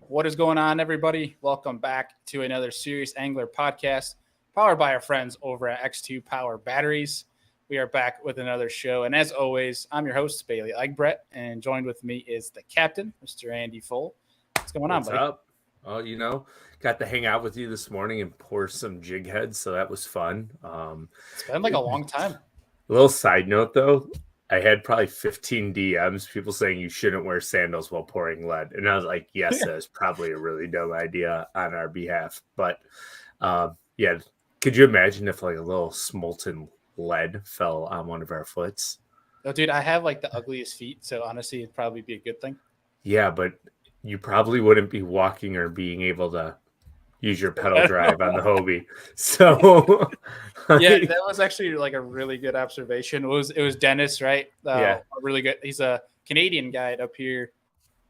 What is going on, everybody? Welcome back to another Serious Angler podcast powered by our friends over at X2 Power Batteries. We are back with another show. And as always, I'm your host, Bailey Egbrett, and joined with me is the captain, Mr. Andy Full. What's going on, What's buddy? up? Oh, got to hang out with you this morning and pour some jig heads, so that was fun. It's been like a long time. A little side note though, I had probably 15 DMs, people saying you shouldn't wear sandals while pouring lead, and I was like, yes, that's probably a really dumb idea on our behalf. But yeah, could you imagine if like a little smolten lead fell on one of our foots? Oh, dude, I have like the ugliest feet, so honestly, it'd probably be a good thing. Yeah, but you probably wouldn't be walking or being able to use your pedal drive on the Hobie. So Yeah, that was actually like a really good observation. It was Dennis, right? yeah. Really good. He's a Canadian guide up here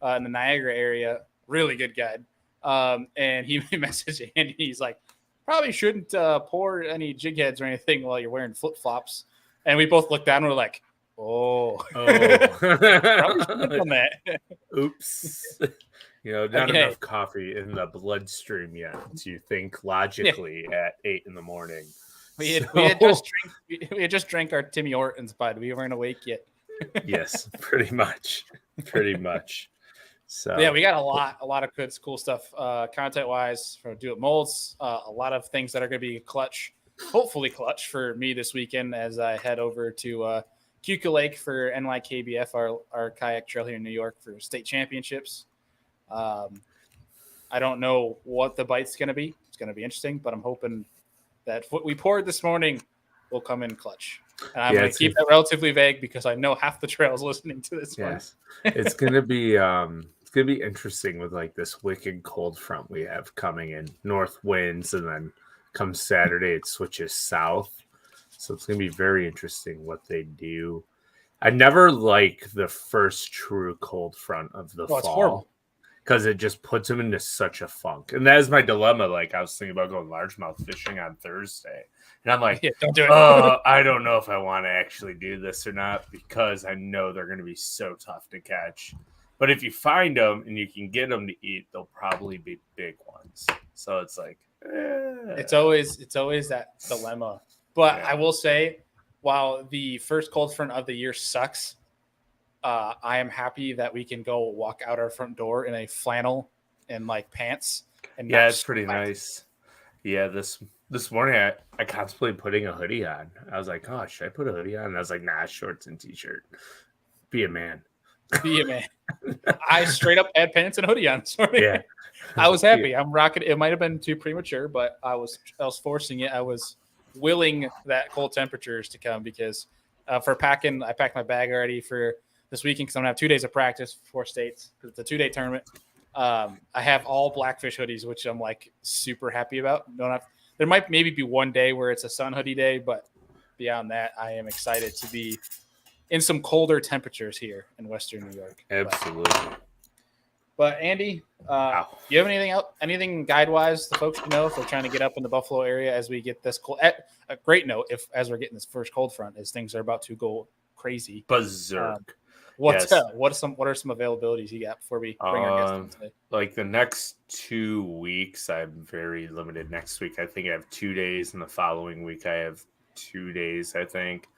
in the Niagara area. Really good guide. And he messaged Andy. He's like, probably shouldn't pour any jig heads or anything while you're wearing flip flops. And we both looked down and we're like, oh, probably shouldn't have done that. Oops. Not Okay. enough coffee in the bloodstream yet to think logically at 8 in the morning. We had just drank our Timmy Hortons, bud. We weren't awake yet. Yes, pretty much. So yeah, we got a lot of good, cool stuff, content wise for Do It Molds. A lot of things that are going to be clutch, hopefully clutch for me this weekend as I head over to Cuca Lake for NYKBF, our kayak trail here in New York for state championships. I don't know what the bite's going to be. It's going to be interesting, but I'm hoping that what we poured this morning will come in clutch. And I'm going to keep that relatively vague because I know half the trails listening to this one. It's going to be interesting with like this wicked cold front we have coming in, north winds, and then come Saturday it switches south. So it's going to be very interesting what they do. I never like the first true cold front of the fall. It's horrible. Because it just puts them into such a funk. And that is my dilemma. Like, I was thinking about going largemouth fishing on Thursday. And I'm like, don't do it. I don't know if I want to actually do this or not because I know they're going to be so tough to catch. But if you find them and you can get them to eat, they'll probably be big ones. So it's like, It's always that dilemma. But yeah. I will say, while the first cold front of the year sucks, I am happy that we can go walk out our front door in a flannel and like pants. And yeah, it's pretty nice. Yeah, this morning I contemplated putting a hoodie on. I was like, oh, should I put a hoodie on? And I was like, nah, shorts and t-shirt. Be a man. Be a man. I straight up had pants and hoodie on. Sorry. Yeah. I was happy. I'm rocking. It might have been too premature, but I was forcing it. I was willing that cold temperatures to come because for packing, I packed my bag already for this weekend because I'm going to have 2 days of practice for 4 states because it's a 2-day tournament. I have all Blackfish hoodies, which I'm like super happy about. There might maybe be one day where it's a sun hoodie day, but beyond that, I am excited to be in some colder temperatures here in Western New York. Absolutely. But Andy, you have anything guide-wise the folks should know if they're trying to get up in the Buffalo area as we get this cold? A great note, as we're getting this first cold front, is things are about to go crazy. Berserk. What are some availabilities you got before we bring our guests in today? Like the next 2 weeks, I'm very limited. Next week, I think I have 2 days, and the following week, I have 2 days. I think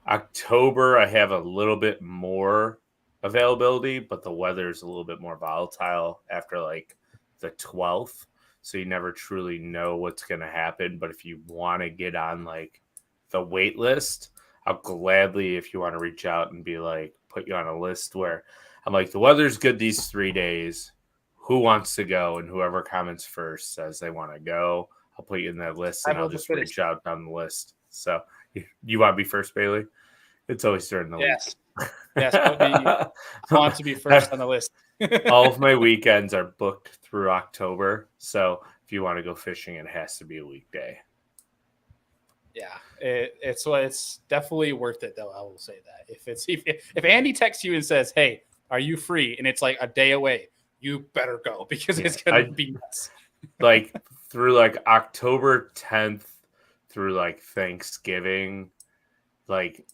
October, I have a little bit more availability, but the weather is a little bit more volatile after like the 12th, so you never truly know what's going to happen. But if you want to get on like the wait list, I'll gladly, if you want to reach out and be like, put you on a list where I'm like, the weather's good these 3 days. Who wants to go? And whoever comments first says they want to go, I'll put you in that list and I'll just reach out down the list. So you want to be first, Bailey? It's always during the week. Yes, I want to be first on the list. All of my weekends are booked through October. So if you want to go fishing, it has to be a weekday. Yeah, it's definitely worth it, though. I will say that if Andy texts you and says, "Hey, are you free?" and it's like a day away, you better go because it's gonna be nuts. Like through like October 10th through like Thanksgiving, like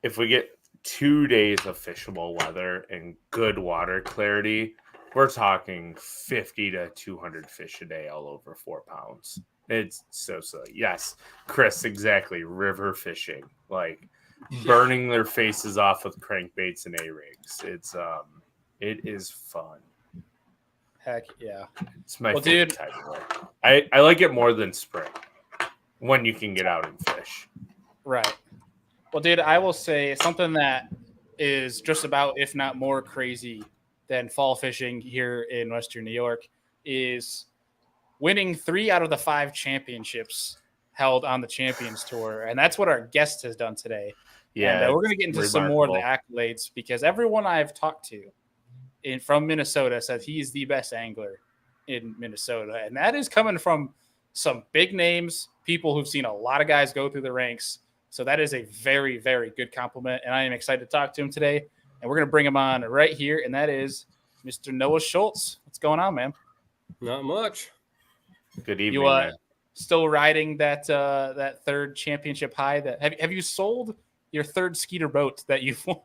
if we get 2 days of fishable weather and good water clarity, we're talking 50 to 200 fish a day, all over 4 pounds. It's so silly. Yes, Chris, exactly. River fishing, like burning their faces off with crankbaits and A-rigs. It is fun. Heck yeah. It's my Well, favorite dude, time of year. I like it more than spring when you can get out and fish. right. Well, dude, I will say something that is just about, if not more crazy than fall fishing here in Western New York is winning 3 out of the 5 championships held on the Champions Tour. And that's what our guest has done today. And Yeah, we're going to get into some more of the accolades because everyone I've talked to from Minnesota says he's the best angler in Minnesota. And that is coming from some big names, people who've seen a lot of guys go through the ranks. So that is a very, very good compliment. And I am excited to talk to him today. And we're going to bring him on right here. And that is Mr. Noah Schultz. What's going on, man? Not much. Good evening, You man. still riding that that 3rd championship high? That have you sold your 3rd Skeeter boat that you've won?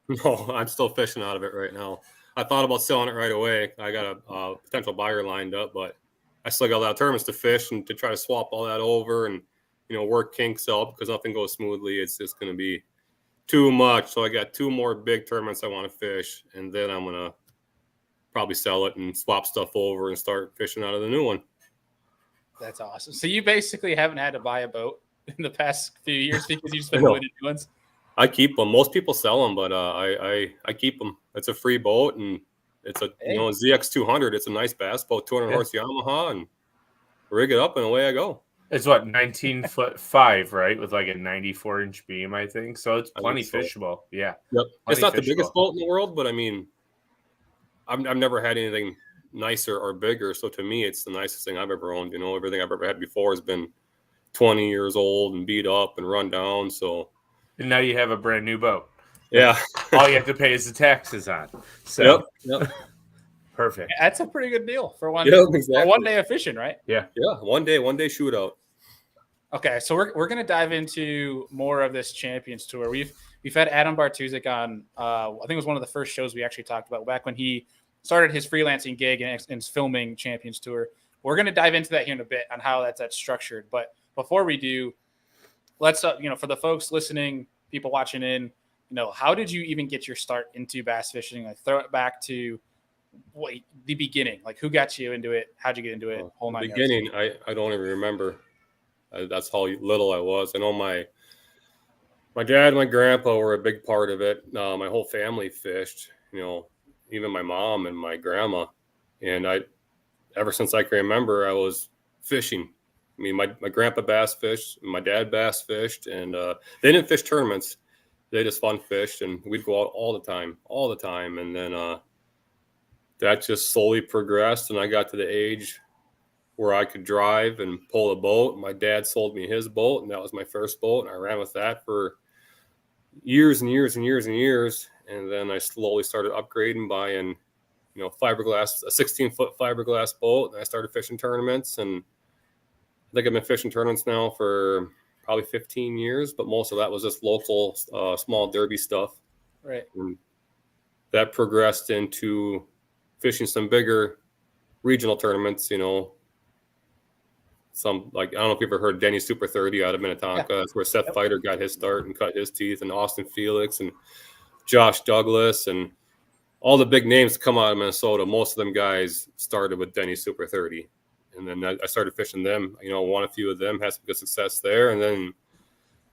No, I'm still fishing out of it right now. I thought about selling it right away. I got a potential buyer lined up, but I still got a lot of tournaments to fish and to try to swap all that over and, work kinks out because nothing goes smoothly. It's just going to be too much. So I got 2 more big tournaments I want to fish, and then I'm going to probably sell it and swap stuff over and start fishing out of the new one. That's awesome. So you basically haven't had to buy a boat in the past few years because you've been winning new ones? I keep them. Most people sell them, but I keep them. It's a free boat, and it's a ZX 200. It's a nice bass boat, 200 horse Yamaha, and rig it up and away I go. It's what 19'5", right, with like a 94-inch beam, I think. So it's plenty fishable. Yeah. Yep. It's not the biggest boat in the world, but I mean, I've never had anything nicer or bigger. So to me, it's the nicest thing I've ever owned. Everything I've ever had before has been 20 years old and beat up and run down. So. And now you have a brand new boat. Yeah. All you have to pay is the taxes on. So yep. Perfect. That's a pretty good deal for one, exactly. for one day of fishing, right? Yeah. Yeah. One day shootout. Okay, so we're gonna dive into more of this Champions Tour. We've had Adam Bartuzik on. I think it was one of the first shows we actually talked about back when he started his freelancing gig and filming Champions Tour. We're gonna dive into that here in a bit on how that's structured. But before we do, let's for the folks listening, people watching in, how did you even get your start into bass fishing? Like throw it back to the beginning. Like who got you into it? How'd you get into it? Whole nine beginning, yards. I don't even remember. That's how little I was. I know my dad and my grandpa were a big part of it. My whole family fished, even my mom and my grandma. And ever since I can remember, I was fishing. I mean, my grandpa bass fished, my dad bass fished, and they didn't fish tournaments. They just fun fished, and we'd go out all the time. And then that just slowly progressed, and I got to the age where I could drive and pull a boat. My dad sold me his boat, and that was my first boat, and I ran with that for years and years and years and years. And then I slowly started upgrading, buying, fiberglass, a 16-foot fiberglass boat, and I started fishing tournaments. And I think I've been fishing tournaments now for probably 15 years, but most of that was just local, small derby stuff. Right. And that progressed into fishing some bigger regional tournaments, some I don't know if you've ever heard Denny Super 30 out of Minnetonka. Yeah. That's where Seth Fighter got his start and cut his teeth, and Austin Felix and Josh Douglas and all the big names come out of Minnesota. Most of them guys started with Denny Super 30. And then I started fishing them, won a few of them, had some good success there. And then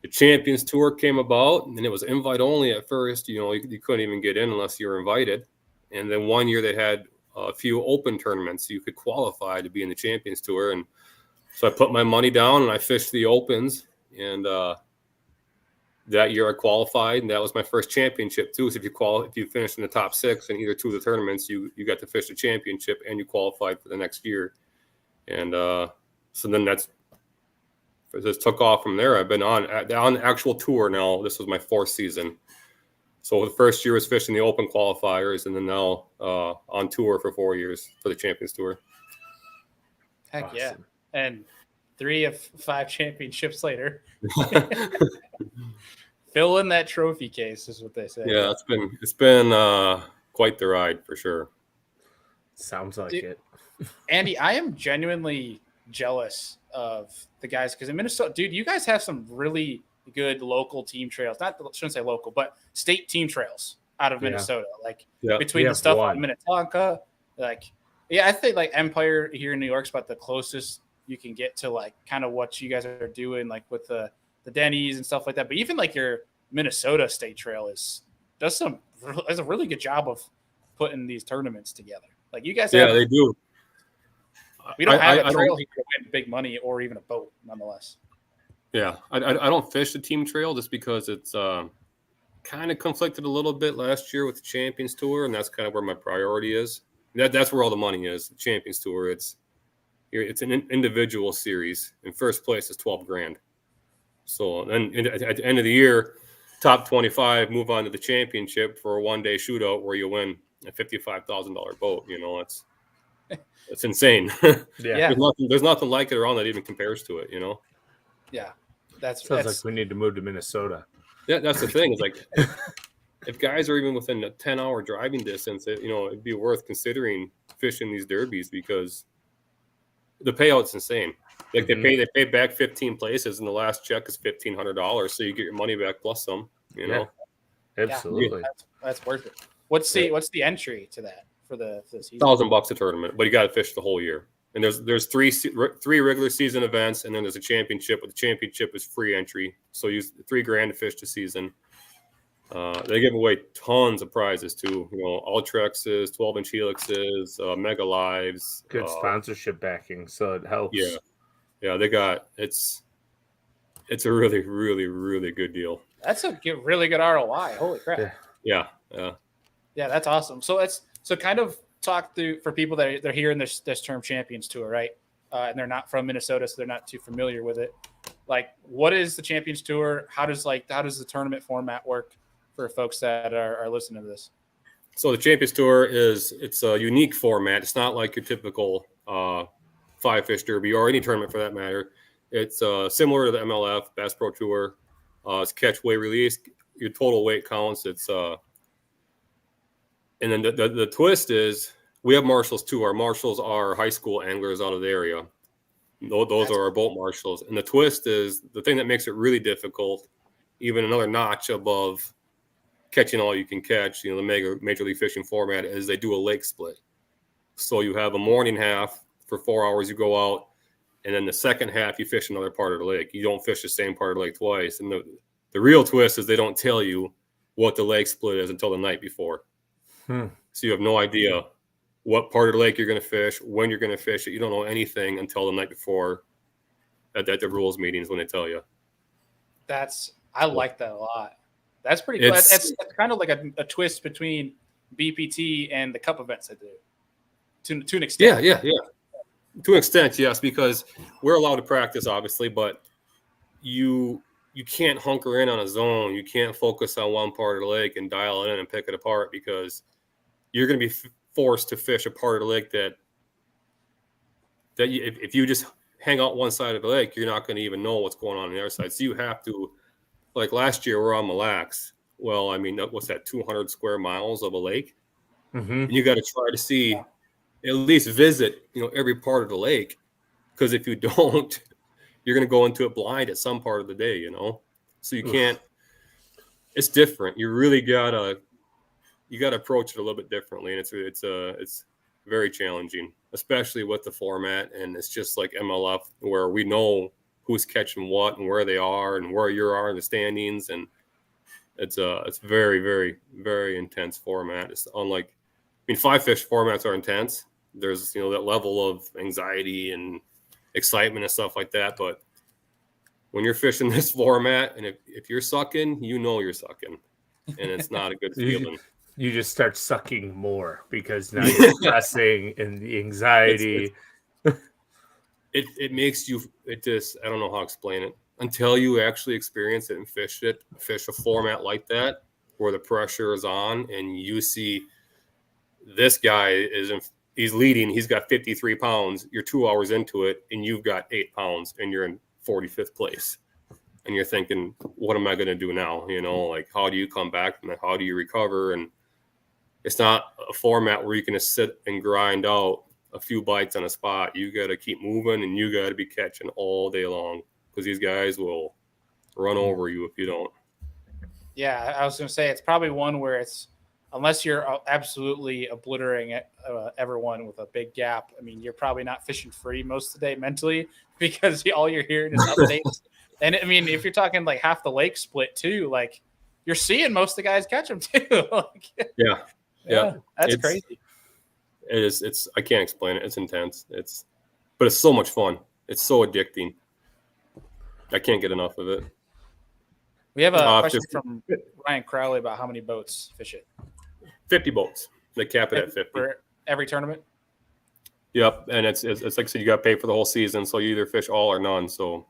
the Champions Tour came about, and it was invite only at first. You couldn't even get in unless you were invited. And then one year they had a few open tournaments. So you could qualify to be in the Champions Tour. And so I put my money down and I fished the opens. And that year I qualified, and that was my first championship too. So if you finished in the top 6 in either 2 of the tournaments, you got to fish the championship and you qualified for the next year. And so then this took off from there. I've been on the actual tour now. This was my 4th season. So the first year was fishing the open qualifiers, and then now on tour for 4 years for the Champions Tour. Heck awesome. Yeah. And 3 of 5 championships later. Fill in that trophy case is what they say. Yeah, it's been quite the ride for sure. Sounds like Dude, it. Andy, I am genuinely jealous of the guys because in Minnesota, dude, you guys have some really good local team trails. Not I shouldn't say local, but state team trails out of Yeah. Minnesota. Like Yeah. between We the have stuff one. on Minnetonka, like yeah, I think like Empire here in New York's about the closest you can get to like kind of what you guys are doing, like with the Denny's and stuff like that. But even like your Minnesota state trail does a really good job of putting these tournaments together. Like you guys Yeah, have, they do. we don't have I a trail don't, here to win big money or even a boat, nonetheless. yeah, I don't fish the team trail just because it's kind of conflicted a little bit last year with the Champions Tour, and that's kind of where my priority is. That's where all the money is. The Champions Tour, it's an individual series, and first place is 12 grand. So then at the end of the year, top 25 move on to the championship for a one-day shootout where you win a $55,000 boat. You know, it's insane. Yeah. There's nothing like it around that even compares to it. You know. Yeah, that's Sounds like we need to move to Minnesota. Yeah, that's the thing. Is like if guys are even within a 10-hour driving distance, it'd be worth considering fishing these derbies because the payout's insane. Like they pay back 15 places, and the last check is $1,500, so you get your money back plus some. You know, absolutely. Yeah, that's worth it. What's the entry to that for the season? $1,000 a tournament, but you got to fish the whole year. And there's three regular season events, and then there's a championship. But the championship is free entry, so use $3,000 to fish the season. They give away tons of prizes too. You know, Ultrexes, 12-inch helixes, Mega Lives. Good sponsorship backing, so it helps. Yeah, they got it's a really, really, really good deal. That's a really good ROI. Holy crap! Yeah, that's awesome. So kind of talk through for people that they're hearing this term Champions Tour, right? And they're not from Minnesota, so they're not too familiar with it. Like, what is the Champions Tour? How does the tournament format work for folks that are listening to this? So the Champions Tour it's a unique format. It's not like your typical 5-fish derby or any tournament for that matter. It's similar to the MLF Bass Pro Tour. It's catch, weigh, release. Your total weight counts. It's and then the twist is we have marshals too. Our marshals are high school anglers out of the area. Those are our boat marshals. And the twist is the thing that makes it really difficult, even another notch above catching all you can catch, the major league fishing format, is they do a lake split. So you have a morning half for 4 hours, you go out, and then the second half you fish another part of the lake. You don't fish the same part of the lake twice. And the real twist is they don't tell you what the lake split is until the night before. So you have no idea what part of the lake you're going to fish, when you're going to fish it. You don't know anything until the night before at the rules meetings when they tell you. I like that a lot. That's pretty cool. It's kind of like a twist between BPT and the cup events I do to an extent. Yeah. To an extent, yes, because we're allowed to practice, obviously, but you can't hunker in on a zone. You can't focus on one part of the lake and dial it in and pick it apart because you're going to be forced to fish a part of the lake that if you just hang out one side of the lake, you're not going to even know what's going on the other side. So you have to, like last year, we're on Mille Lacs. Well, I mean, what's that, 200 square miles of a lake? And you got to try to see, at least visit, every part of the lake. Because if you don't, you're going to go into it blind at some part of the day, So you can't, it's different. You really got to approach it a little bit differently. And it's very challenging, especially with the format. And it's just like MLF where we know who's catching what and where they are and where you are in the standings. And it's very, very, very intense format. It's unlike, 5-fish formats are intense. There's, that level of anxiety and excitement and stuff like that. But when you're fishing this format and if you're sucking, you're sucking. And it's not a good feeling. You just start sucking more because now you're stressing and the anxiety. It makes you, I don't know how to explain it until you actually experience it and fish a format like that where the pressure is on and you see this guy he's leading, he's got 53 pounds. You're 2 hours into it and you've got 8 pounds and you're in 45th place. And you're thinking, what am I going to do now? Like, how do you come back? And how do you recover? And it's not a format where you can just sit and grind out a few bites on a spot. You got to keep moving, and you got to be catching all day long because these guys will run over you if you don't. Yeah, I was going to say it's probably one where it's unless you're absolutely obliterating everyone with a big gap. I mean, you're probably not fishing free most of the day mentally because all you're hearing is updates. And I mean, if you're talking like half the lake split too, like you're seeing most of the guys catch them too. Yeah, that's crazy. It is. It's. I can't explain it. It's intense. But it's so much fun. It's so addicting. I can't get enough of it. We have a question from Ryan Crowley about how many boats fish it. 50 boats. They cap it at 50 for every tournament. Yep, and it's like I said, you got to pay for the whole season, so you either fish all or none. So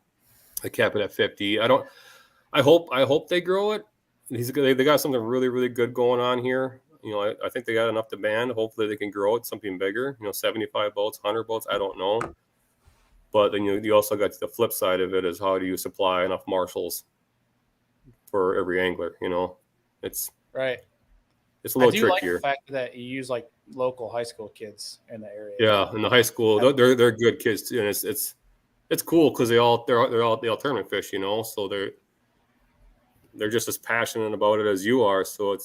they cap it at 50. I hope they grow it. They got something really, really good going on here. I think they got enough demand. Hopefully they can grow it something bigger. 75 boats, 100 boats. I don't know. But then you also got the flip side of it is how do you supply enough marshals for every angler? It's right. It's a little trickier. I do trickier. like the fact that you use like local high school kids in the area. Yeah, in the high school, they're good kids too, and it's cool because they all tournament fish, so they're just as passionate about it as you are. So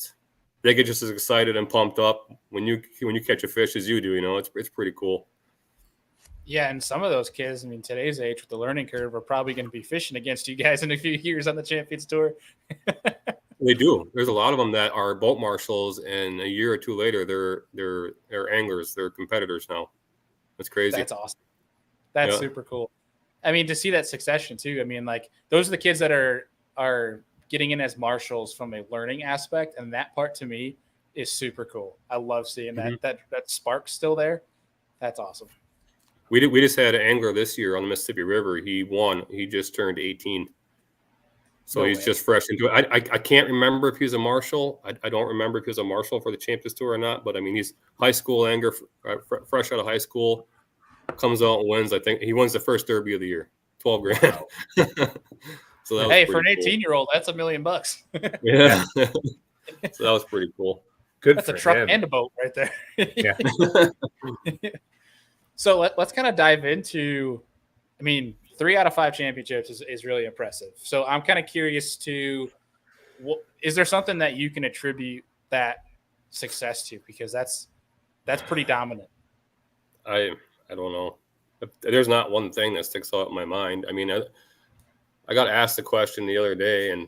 they get just as excited and pumped up when you catch a fish as you do. It's pretty cool. Yeah, and some of those kids, I mean, today's age with the learning curve, are probably going to be fishing against you guys in a few years on the Champions Tour. They do. There's a lot of them that are boat marshals, and a year or two later, they're anglers. They're competitors now. That's crazy. That's awesome. That's super cool. I mean, to see that succession too. I mean, like those are the kids that are getting in as marshals from a learning aspect, and that part to me is super cool. I love seeing that spark still there. That's awesome. We just had an angler this year on the Mississippi River. He won. He just turned 18. So he's just fresh into it. I can't remember if he's a marshal. I don't remember if he's a marshal for the Champions Tour or not. But, I mean, he's high school angler, fresh out of high school, comes out and wins. I think he wins the first Derby of the year, $12 grand. Wow. So hey, for an 18-year-old, that's $1 million. Yeah. So that was pretty cool. Good. That's a truck and a boat right there. Yeah. So let's kind of dive into, I mean, 3 out of 5 championships is really impressive. So I'm kind of curious is there something that you can attribute that success to? Because that's pretty dominant. I don't know. There's not one thing that sticks out in my mind. I mean, I got asked the question the other day, and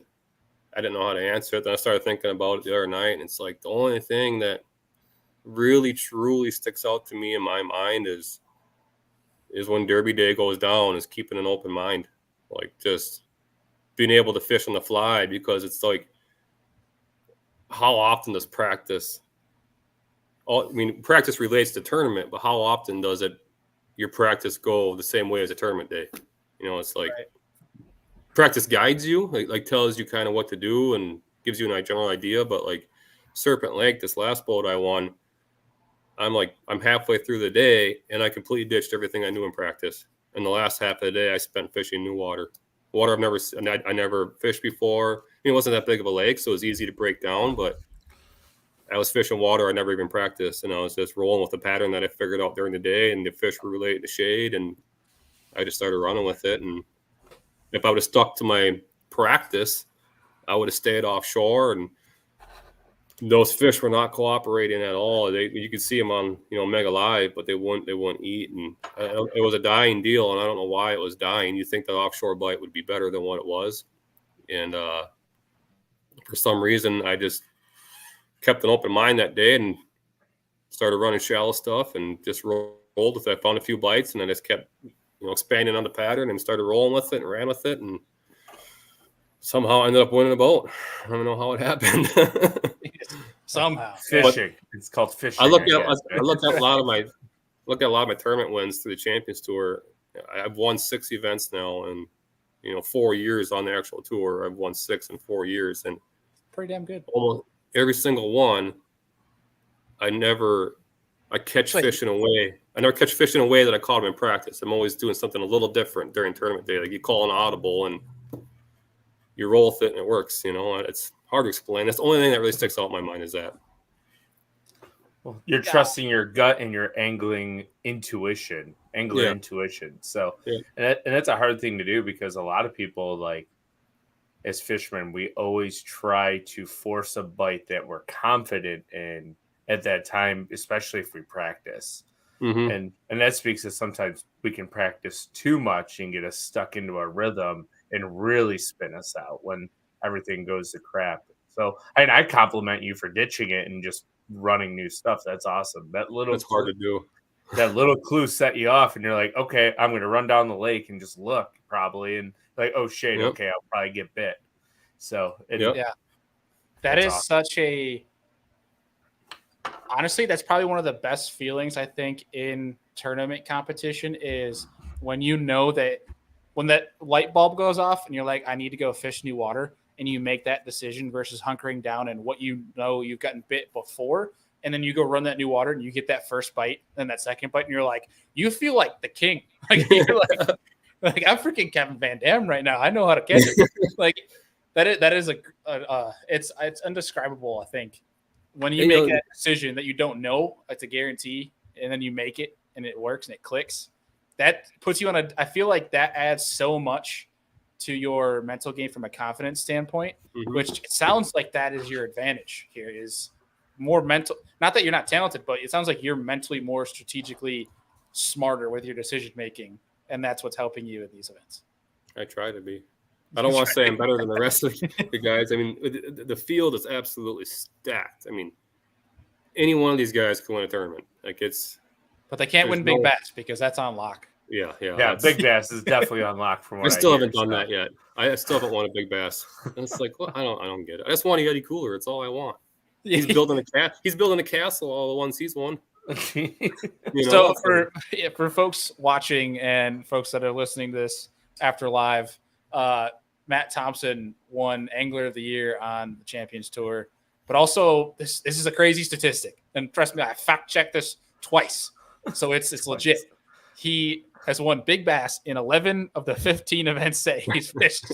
I didn't know how to answer it. Then I started thinking about it the other night, and it's like the only thing that really truly sticks out to me in my mind is when Derby Day goes down, is keeping an open mind, like just being able to fish on the fly, because it's like, how often does practice? Practice relates to tournament, but how often does your practice go the same way as a tournament day? It's like practice guides you, like tells you kind of what to do and gives you a general idea. But like Serpent Lake, this last boat I won, I'm halfway through the day and I completely ditched everything I knew in practice. And the last half of the day I spent fishing new water I never fished before. It wasn't that big of a lake, so it was easy to break down, but I was fishing water I never even practiced, and I was just rolling with the pattern that I figured out during the day, and the fish were related to shade, and I just started running with it. And if I would have stuck to my practice, I would have stayed offshore, and those fish were not cooperating at all. You could see them on Mega Live, but they wouldn't eat, and it was a dying deal. And I don't know why it was dying. You think the offshore bite would be better than what it was, and for some reason I just kept an open mind that day and started running shallow stuff and just rolled with it. I found a few bites, and I just kept expanding on the pattern and started rolling with it and ran with it, and somehow I ended up winning a boat. I don't know how it happened. Somehow fishing. It's called fishing. I looked at a lot of my tournament wins through the Champions Tour. I've won 6 events now, and 4 years on the actual tour. I've won 6 in 4 years, and pretty damn good. Almost every single one, I catch fish in a way. I never catch fish in a way that I caught them in practice. I'm always doing something a little different during tournament day. Like you call an audible and you roll with it and it works. It's hard to explain. That's the only thing that really sticks out in my mind is that. Well, you're trusting your gut and your angler intuition. So, Yeah. and that's a hard thing to do because a lot of people, like as fishermen, we always try to force a bite that we're confident in at that time, especially if we practice. Mm-hmm. And that speaks to sometimes we can practice too much and get us stuck into a rhythm and really spin us out when everything goes to crap. So I compliment you for ditching it and just running new stuff. That's awesome. That's hard to do. That little clue set you off, and you're like, okay, I'm going to run down the lake and just look probably, and like, oh shit, Yep. okay, I'll probably get bit. So Yep. Yeah, that is awesome. such a. Honestly, that's probably one of the best feelings I think in tournament competition is when you know that when that light bulb goes off and you're like, I need to go fish new water, and you make that decision versus hunkering down and what you know you've gotten bit before, and then you go run that new water and you get that first bite and that second bite, and you're like, you feel like the king. Like you're like I'm freaking Kevin Van Dam right now. I know how to catch it. Like that is it's indescribable, I think. When you make that decision that you don't know, it's a guarantee, and then you make it and it works and it clicks, that puts you on I feel like that adds so much to your mental game from a confidence standpoint, which it sounds like that is your advantage here is more mental. Not that you're not talented, but it sounds like you're mentally more strategically smarter with your decision making, and that's what's helping you in these events. I try to be. I don't want to say I'm better than the rest of the guys. I mean, the field is absolutely stacked. I mean, any one of these guys can win a tournament. Like but they can't win big bass because that's on lock. Yeah. Big bass is definitely on lock from what I still haven't done that yet. I still haven't won a big bass. And it's like, well, I don't get it. I just want a Yeti cooler. It's all I want. He's building a castle. All the ones he's won. So for folks watching and folks that are listening to this after live, Matt Thompson won Angler of the Year on the Champions Tour, but also this is a crazy statistic, and trust me, I fact checked this twice, so it's legit. He has won big bass in 11 of the 15 events that he's fished.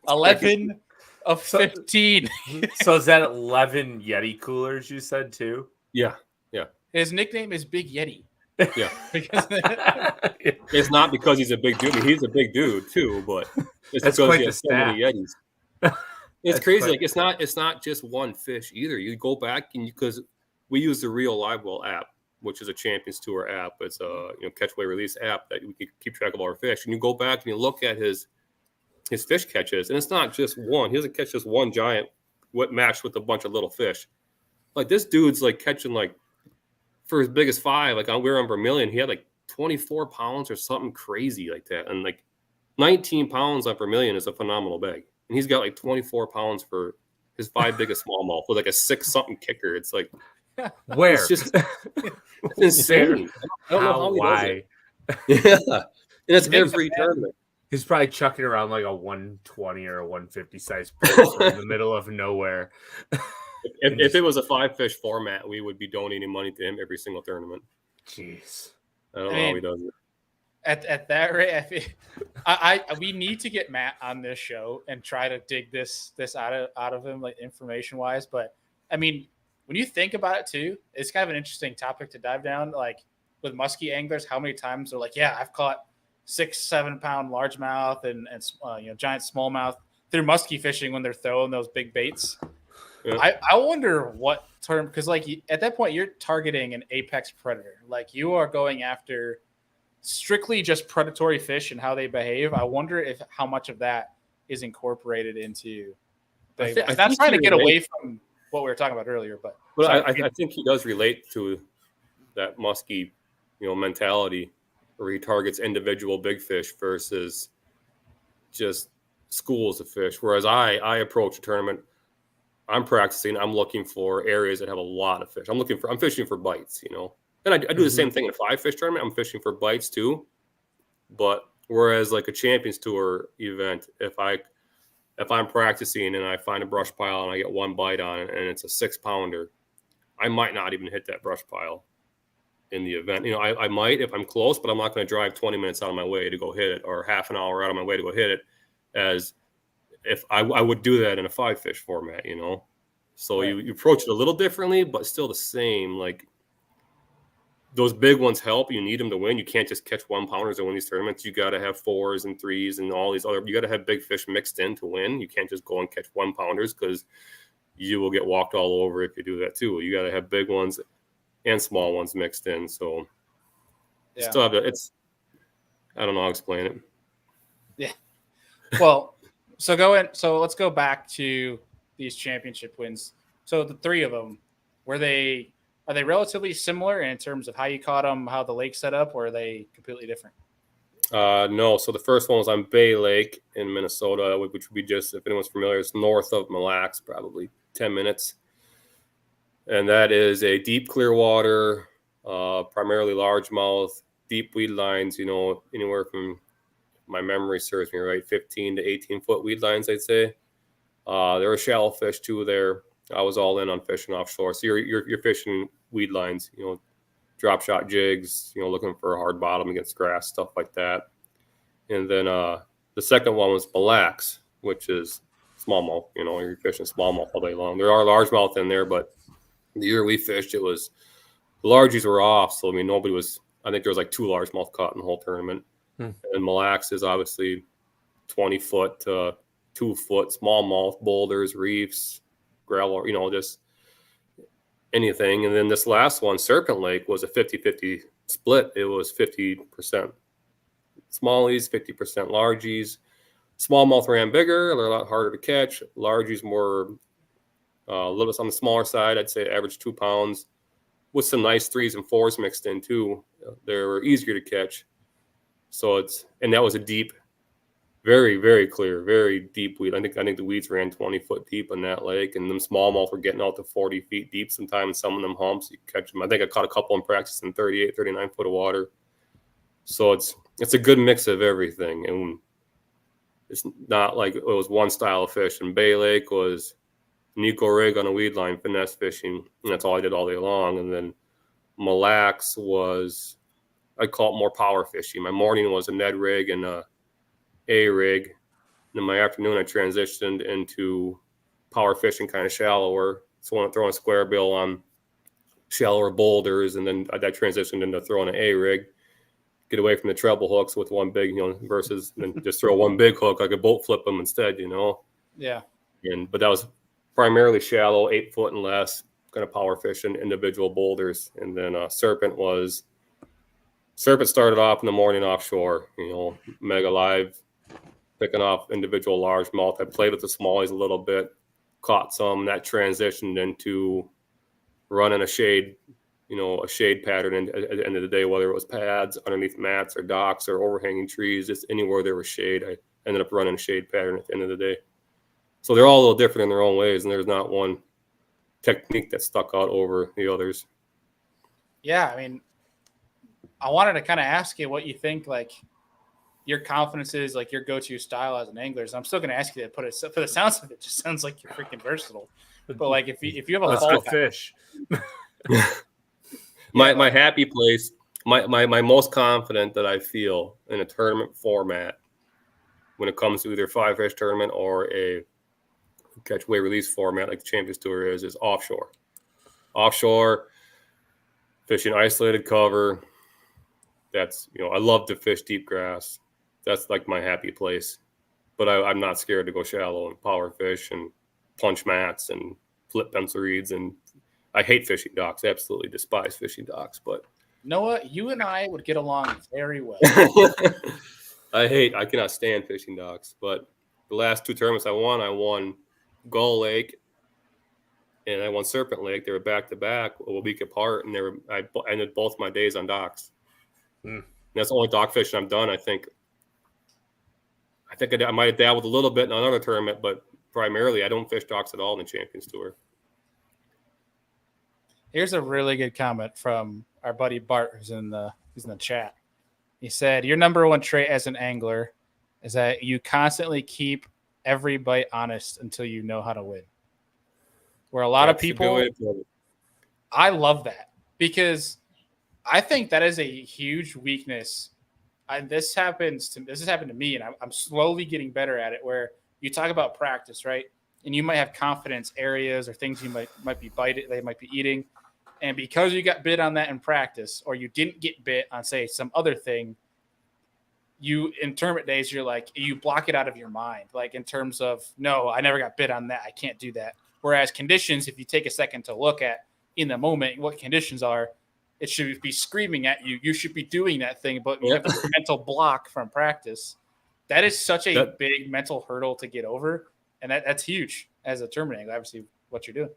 11 of 15. So is that 11 Yeti coolers you said too? Yeah. His nickname is Big Yeti. Yeah. It's not because he's a big dude. I mean, he's a big dude too, but it's because he has so many Yetis. It's crazy. Like it's not just one fish either. You go back and because we use the Real Live Well app, which is a Champions Tour app. It's a catch, weigh, release app that we can keep track of our fish. And you go back and you look at his fish catches, and it's not just one. He doesn't catch just one giant matched with a bunch of little fish. Like this dude's like catching like for his biggest five, like we're on Vermilion, he had like 24 pounds or something crazy like that. And like 19 pounds on Vermilion is a phenomenal bag. And he's got like 24 pounds for his five biggest smallmouth with like a 6-something kicker. It's like, where? It's just it's insane. I don't know how he why? does it. Yeah. And it's every tournament. He's probably chucking around like a 120 or a 150 size person in the middle of nowhere. If it was a 5-fish format, we would be donating money to him every single tournament. Jeez. I don't know how he does it. At that rate, we need to get Matt on this show and try to dig this out of him, like information wise. But I mean, when you think about it too, it's kind of an interesting topic to dive down. Like with muskie anglers, how many times they're like, yeah, I've caught 6-7 pound largemouth and giant smallmouth through muskie fishing when they're throwing those big baits. Yeah. I wonder what term, because like at that point you're targeting an apex predator. Like you are going after strictly just predatory fish and how they behave. I wonder how much of that is incorporated into. I'm not trying to get away from what we were talking about earlier, but I think he does relate to that muskie, mentality where he targets individual big fish versus just schools of fish. Whereas I approach a tournament. I'm practicing. I'm looking for areas that have a lot of fish. I'm fishing for bites, And I do the same thing in a 5-fish tournament. I'm fishing for bites too. But whereas like a Champions Tour event, if I'm practicing and I find a brush pile and I get one bite on it and it's a 6-pounder, I might not even hit that brush pile in the event. I might if I'm close, but I'm not going to drive 20 minutes out of my way to go hit it or half an hour out of my way to go hit it as if I would do that in a 5-fish format, So Right. you approach it a little differently, but still the same. Like those big ones help. You need them to win. You can't just catch 1-pounders to win these tournaments. You got to have 4s and 3s and all these other. You got to have big fish mixed in to win. You can't just go and catch 1-pounders because you will get walked all over if you do that too. You got to have big ones and small ones mixed in. So Yeah. still have to, it's, I don't know how to explain it. Yeah. Well, so let's go back to these championship wins. So the 3 of them, are they relatively similar in terms of how you caught them, how the lake set up, or are they completely different? No. So the first one was on Bay Lake in Minnesota, which would be just, if anyone's familiar, it's north of Mille Lacs, probably 10 minutes. And that is a deep clear water, primarily largemouth, deep weed lines, anywhere from, my memory serves me right, 15 to 18-foot weed lines, I'd say. There were shallow fish too there. I was all in on fishing offshore. So you're fishing weed lines, drop shot jigs, looking for a hard bottom against grass, stuff like that. And then the second one was Mille Lacs, which is smallmouth. You're fishing smallmouth all day long. There are largemouth in there, but the year we fished, the largies were off. So, I think there was like 2 largemouth caught in the whole tournament. And Mille Lacs is obviously 20-foot to 2-foot smallmouth, boulders, reefs, gravel, just anything. And then this last one, Serpent Lake, was a 50-50 split. It was 50% smallies, 50% largies. Smallmouth ran bigger. They're a lot harder to catch. Largies more a little bit on the smaller side. I'd say average 2 pounds with some nice 3s and 4s mixed in too. They were easier to catch. So and that was a deep, very, very clear, very deep weed. I think the weeds ran 20-foot deep in that lake, and them smallmouth were getting out to 40 feet deep sometimes. Some of them humps, you catch them. I think I caught a couple in practice in 38, 39 foot of water. So it's a good mix of everything. And it's not like it was one style of fish. And Bay Lake was Nico rig on a weed line, finesse fishing. And that's all I did all day long. And then Mille Lacs was, I call it more power fishing. My morning was a Ned rig and a rig. And in my afternoon, I transitioned into power fishing, kind of shallower. So I'm throwing a square bill on shallower boulders, and then I transitioned into throwing an A rig, get away from the treble hooks with one big, versus then just throw one big hook. I could boat flip them instead, Yeah. But that was primarily shallow, 8 foot and less, kind of power fishing individual boulders. And then Serpent started off in the morning offshore, mega live, picking off individual largemouth. I played with the smallies a little bit, caught some. That transitioned into running a shade pattern at the end of the day, whether it was pads underneath mats or docks or overhanging trees, just anywhere there was shade. I ended up running a shade pattern at the end of the day. So they're all a little different in their own ways, and there's not one technique that stuck out over the others. Yeah, I mean, I wanted to kind of ask you what you think, like, your confidence is, like, your go-to style as an angler. So I'm still going to ask you that, but for the sounds of it, just sounds like you're freaking versatile. But, like, if you have a fall fish. My happy place, my most confident that I feel in a tournament format when it comes to either 5-fish tournament or a catch weight release format like the Champions Tour is offshore. Offshore, fishing isolated cover. That's, I love to fish deep grass. That's like my happy place. But I'm not scared to go shallow and power fish and punch mats and flip pencil reeds. And I hate fishing docks. I absolutely despise fishing docks. But Noah, you and I would get along very well. I cannot stand fishing docks. But the last 2 tournaments I won Gull Lake and I won Serpent Lake. They were back to back, a week apart, and I ended both my days on docks. That's the only dock fishing I've done. I think I might have dabbled a little bit in another tournament, but primarily I don't fish docks at all in the Champions Tour. Here's a really good comment from our buddy Bart, who's in the chat. He said, "Your number one trait as an angler is that you constantly keep every bite honest until you know how to win." Where a lot of people, I love that, because I think that is a huge weakness. This has happened to me, and I'm slowly getting better at it. Where you talk about practice, right? and you might have confidence areas or things you might be biting, they might be eating, and because you got bit on that in practice, or you didn't get bit on say some other thing, you in tournament days you're like you block it out of your mind, like in terms of no, I never got bit on that, I can't do that. Whereas conditions, if you take a second to look at in the moment what conditions are, it should be screaming at you. You should be doing that thing, but you have this mental block from practice. That is such a big mental hurdle to get over, and that's huge as a tournament. Obviously, what you're doing.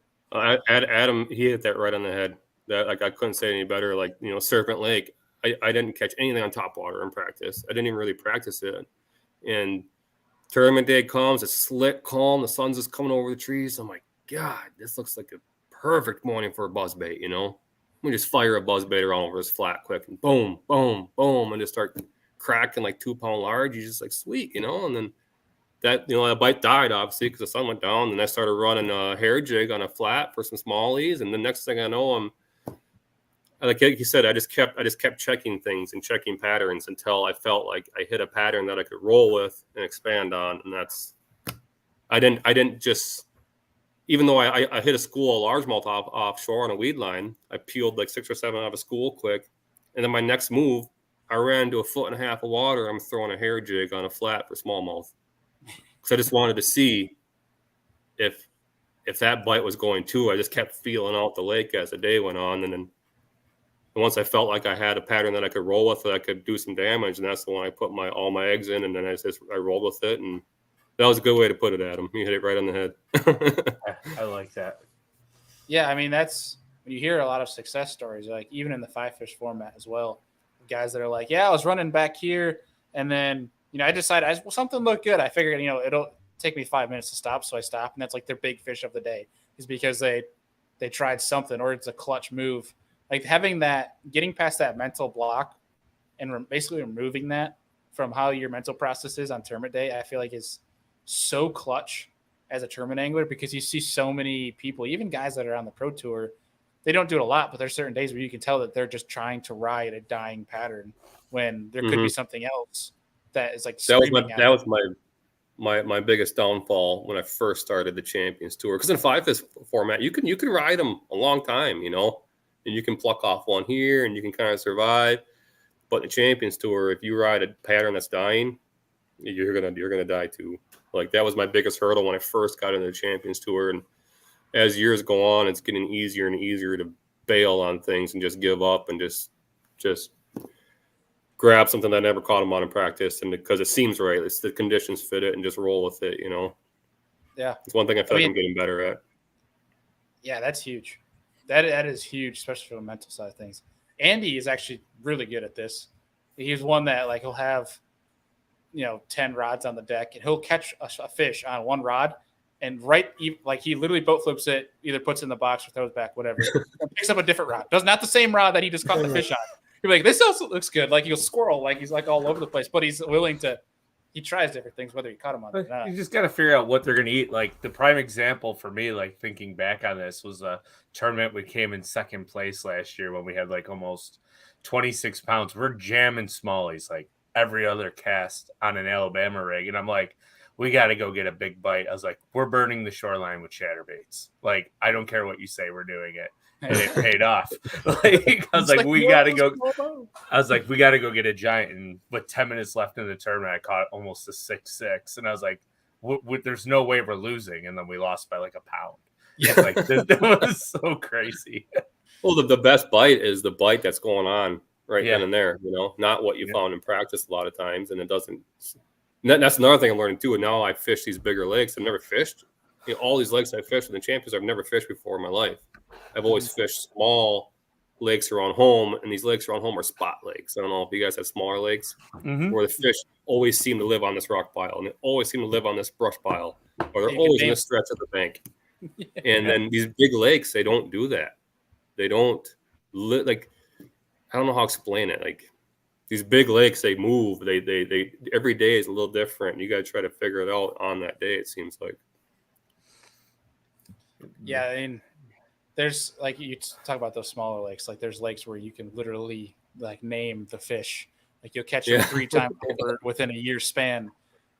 Adam, he hit that right on the head. That like I couldn't say any better. Like Serpent Lake, I didn't catch anything on top water in practice. I didn't even really practice it. And tournament day comes, it's slick, calm, the sun's just coming over the trees. I'm like, God, this looks like a perfect morning for a buzzbait. We just fire a buzzbait around over this flat quick, and boom, boom, boom, and just start cracking like 2 pound large. You just like sweet, and then that that bite died obviously because the sun went down. And I started running a hair jig on a flat for some smallies, and the next thing I know, I'm like you said, I just kept checking things and checking patterns until I felt like I hit a pattern that I could roll with and expand on. And that's I didn't just. Even though I hit a largemouth offshore on a weed line, I peeled like 6 or 7 out of a school quick. And then my next move, I ran to 1.5 foot of water. I'm throwing a hair jig on a flat for smallmouth. Because I just wanted to see if that bite was going too. I just kept feeling out the lake as the day went on. And then once I felt like I had a pattern that I could roll with, that I could do some damage. And that's the one I put all my eggs in. And then I rolled with it. And that was a good way to put it, Adam. You hit it right on the head. I like that. Yeah, I mean, that's when you hear a lot of success stories, like even in the 5-fish format as well. Guys that are like, yeah, I was running back here, and then I decided something looked good. I figured it'll take me 5 minutes to stop, so I stop, and that's like their big fish of the day is because they tried something or it's a clutch move. Like getting past that mental block and basically removing that from how your mental process is on tournament day, I feel like is so clutch as a tournament angler, because you see so many people, even guys that are on the pro tour, they don't do it a lot, but there's certain days where you can tell that they're just trying to ride a dying pattern when there could be something else that is like that was my biggest downfall when I first started the Champions Tour, because in 5-fish format you can ride them a long time, and you can pluck off one here and you can kind of survive. But the Champions Tour, if you ride a pattern that's dying, you're gonna die too. Like that was my biggest hurdle when I first got into the Champions Tour, and as years go on, it's getting easier and easier to bail on things and just give up and just grab something that I never caught them on in practice, and because it seems right, it's the conditions fit it, and just roll with it. Yeah, it's one thing I feel like I'm getting better at. Yeah, that's huge. That is huge, especially for the mental side of things. Andy is actually really good at this. He's one that like he'll have 10 rods on the deck, and he'll catch a fish on one rod, and he literally boat flips it, either puts it in the box or throws back, whatever, and picks up a different rod. Does not the same rod that he just caught the fish on. You're like, this also looks good. Like he'll squirrel, like he's like all over the place, but he's willing to. He tries different things, whether he caught him on it or not. You just got to figure out what they're going to eat. Like the prime example for me, like thinking back on this, was a tournament we came in second place last year when we had like almost 26 pounds. We're jamming smallies like every other cast on an Alabama rig. And I'm like, we got to go get a big bite. I was like, we're burning the shoreline with chatterbaits. Like, I don't care what you say, we're doing it. And it paid off. I was like, we got to go. I was like, we got to go get a giant. And with 10 minutes left in the tournament, I caught almost a 6.6. And I was like, there's no way we're losing. And then we lost by like a pound. Yeah. Like, it was so crazy. Well, the best bite is the bite that's going on right then and there, not what you found in practice a lot of times. And it doesn't. That's another thing I'm learning too. And now I fish these bigger lakes. I've never fished. All these lakes I fished in the Champions, I've never fished before in my life. I've always fished small lakes around home, and these lakes around home are spot lakes. I don't know if you guys have smaller lakes where the fish always seem to live on this rock pile, and they always seem to live on this brush pile, or they're always in this stretch of the bank. And then these big lakes, they don't do that. They don't like. I don't know how to explain it. Like these big lakes, they move. They every day is a little different. You got to try to figure it out on that day. It seems like. Yeah, I mean, there's like you talk about those smaller lakes. Like there's lakes where you can literally like name the fish. Like you'll catch them 3 times over within a year span.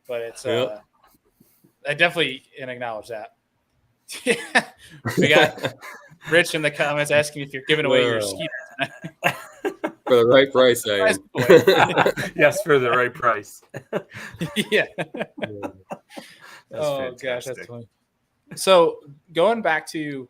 But it's I definitely acknowledge that. Yeah. We got Rich in the comments asking if you're giving away your ski. For the right price, I am. Yes, for the right price. Yeah. That's fantastic. Gosh, that's fantastic. funny. So going back to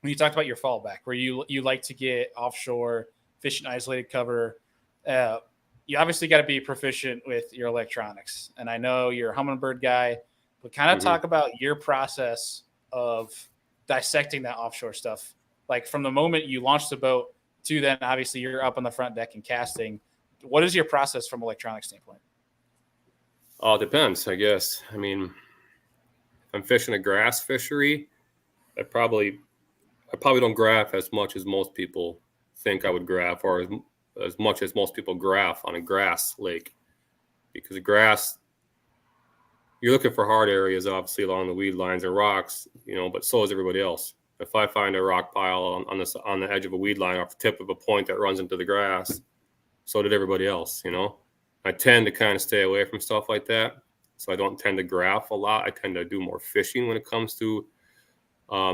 when you talked about your fallback, where you like to get offshore, fishing isolated cover, you obviously got to be proficient with your electronics. And I know you're a Humminbird guy, but kind of talk about your process of dissecting that offshore stuff. Like from the moment you launch the boat to then obviously you're up on the front deck and casting. What is your process from electronic standpoint? It depends, I guess. I mean, if I'm fishing a grass fishery, I probably don't graph as much as most people think I would graph, or as much as most people graph on a grass lake, because grass, you're looking for hard areas, obviously along the weed lines or rocks, but so is everybody else. If I find a rock pile on the edge of a weed line off the tip of a point that runs into the grass, so did everybody else. I tend to kind of stay away from stuff like that, so I don't tend to graph a lot. I tend to do more fishing when it comes to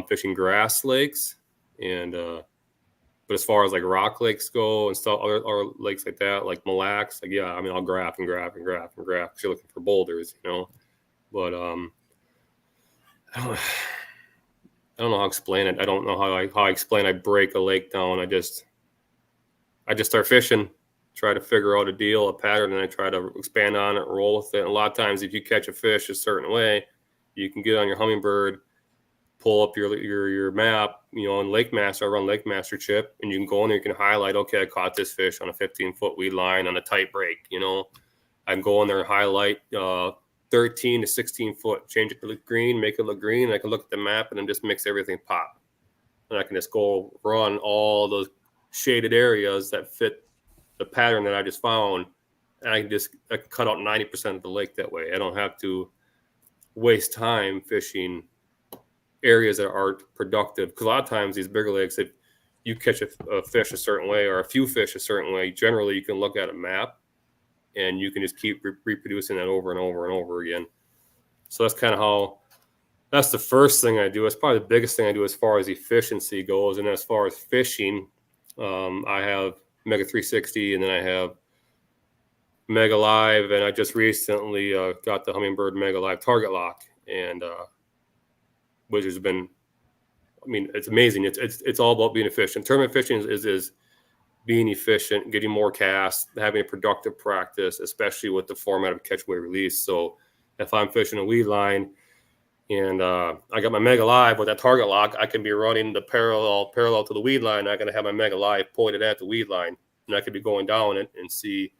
fishing grass lakes, and but as far as like rock lakes go and stuff, or lakes like that, like Mille Lacs, like I mean, I'll graph and graph and graph and graph because you're looking for boulders, But I don't know how to explain it. I don't know how I explain. I break a lake down. I just start fishing, try to figure out a deal, a pattern, and I try to expand on it, roll with it. And a lot of times, if you catch a fish a certain way, you can get on your Humminbird, pull up your map, on Lake Master. I run Lake Master chip, and you can go in there, you can highlight, okay, I caught this fish on a 15-foot weed line on a tight break, I can go in there and highlight 13 to 16 foot, change it to look green, make it look green, and I can look at the map and then just mix everything pop. And I can just go run all those shaded areas that fit the pattern that I just found, and I can cut out 90% of the lake that way. I don't have to waste time fishing areas that aren't productive, because a lot of times these bigger lakes, if you catch a fish a certain way or a few fish a certain way, generally you can look at a map and you can just keep reproducing that over and over and over again. So that's the first thing I do. It's probably the biggest thing I do as far as efficiency goes. And as far as fishing, I have Mega 360, and then I have Mega Live, and I just recently got the Humminbird Mega Live target lock, and which has been, I mean, it's amazing. It's all about being efficient. Tournament fishing is being efficient, getting more casts, having a productive practice, especially with the format of catch, weight, release. So if I'm fishing a weed line and I got my Mega Live with that target lock, I can be running the parallel to the weed line. I'm going to have my Mega Live pointed at the weed line, and I could be going down it and see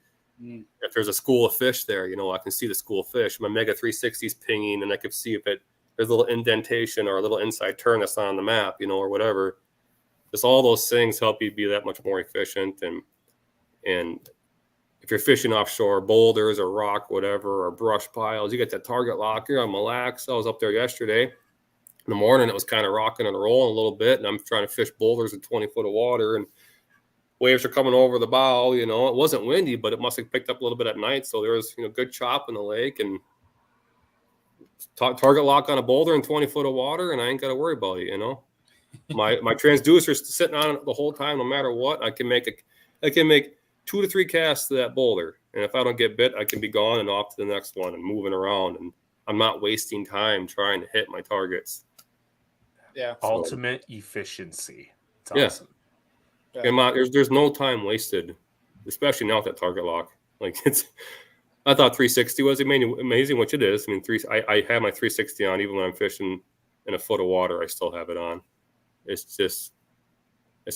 if there's a school of fish there. I can see the school of fish. My Mega 360 is pinging, and I could see if there's a little indentation or a little inside turn that's not on the map, or whatever. Just all those things help you be that much more efficient. And if you're fishing offshore, boulders or rock, whatever, or brush piles, you get that target lock. You're on Mille Lacs. I was up there yesterday in the morning. It was kind of rocking and rolling a little bit, and I'm trying to fish boulders in 20 foot of water, and waves are coming over the bow. It wasn't windy, but it must have picked up a little bit at night. So there was, good chop in the lake, and target lock on a boulder in 20 foot of water, and I ain't got to worry about it. My transducer's sitting on it the whole time, no matter what. I can make 2 to 3 casts to that boulder, and if I don't get bit, I can be gone and off to the next one and moving around, and I'm not wasting time trying to hit my targets. Yeah, ultimate efficiency. It's awesome. Yeah. And there's no time wasted, especially now with that target lock. Like I thought 360 was amazing, which it is. I mean, I have my 360 on even when I'm fishing in a foot of water. I still have it on. It's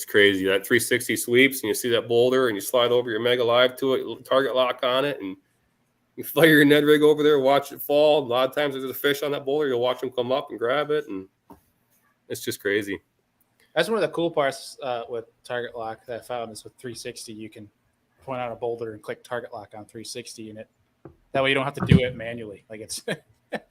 crazy. That 360 sweeps, and you see that boulder, and you slide over your Mega Live to it, target lock on it, and you fire your Ned rig over there, watch it fall. A lot of times there's a fish on that boulder, you'll watch them come up and grab it, and it's just crazy. That's one of the cool parts with target lock that I found is with 360, you can point out a boulder and click target lock on 360, and that way you don't have to do it manually. Like it's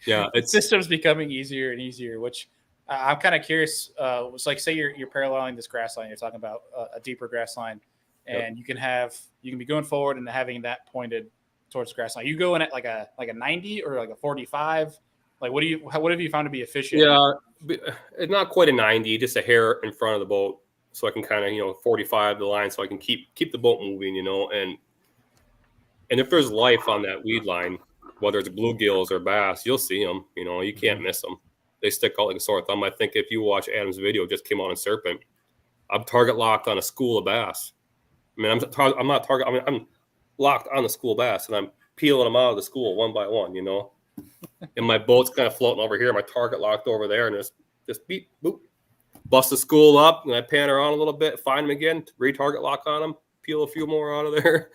the system's becoming easier and easier, which I'm kind of curious. It's like, say you're paralleling this grass line, you're talking about a deeper grass line, and you can be going forward and having that pointed towards the grass line. You go in at like a 90 or like a 45. Like, what have you found to be efficient? Yeah, it's not quite a 90, just a hair in front of the boat, so I can kind of 45 the line, so I can keep the boat moving, and if there's life on that weed line, whether it's bluegills or bass, you'll see them. You can't miss them. They stick out like a sore thumb. I think if you watch Adam's video, just came out on Serpent, I'm target locked on a school of bass. I mean, I'm not target. I mean, I'm locked on the school bass, and I'm peeling them out of the school one by one. And my boat's kind of floating over here. My target locked over there, and just beep, boop, bust the school up, and I pan around a little bit, find them again, retarget lock on them, peel a few more out of there.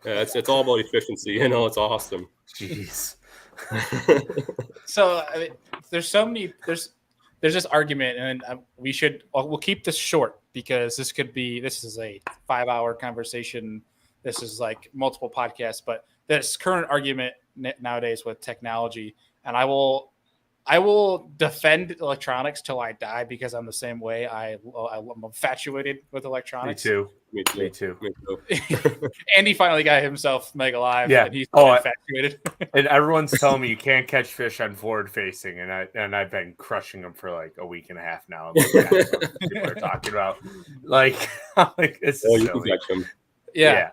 Yeah, it's all about efficiency. It's awesome. Jeez. So I mean, there's this argument, and we'll keep this short because this is a 5-hour conversation. This is like multiple podcasts, but this current argument nowadays with technology, and I will defend electronics till I die because I'm the same way. I'm infatuated with electronics. Me too. Andy finally got himself Mega Live. Yeah. And he's infatuated. And everyone's telling me you can't catch fish on forward facing, and I've been crushing them for like a week and a half now. People are talking about like it's you silly. can catch them. Yeah.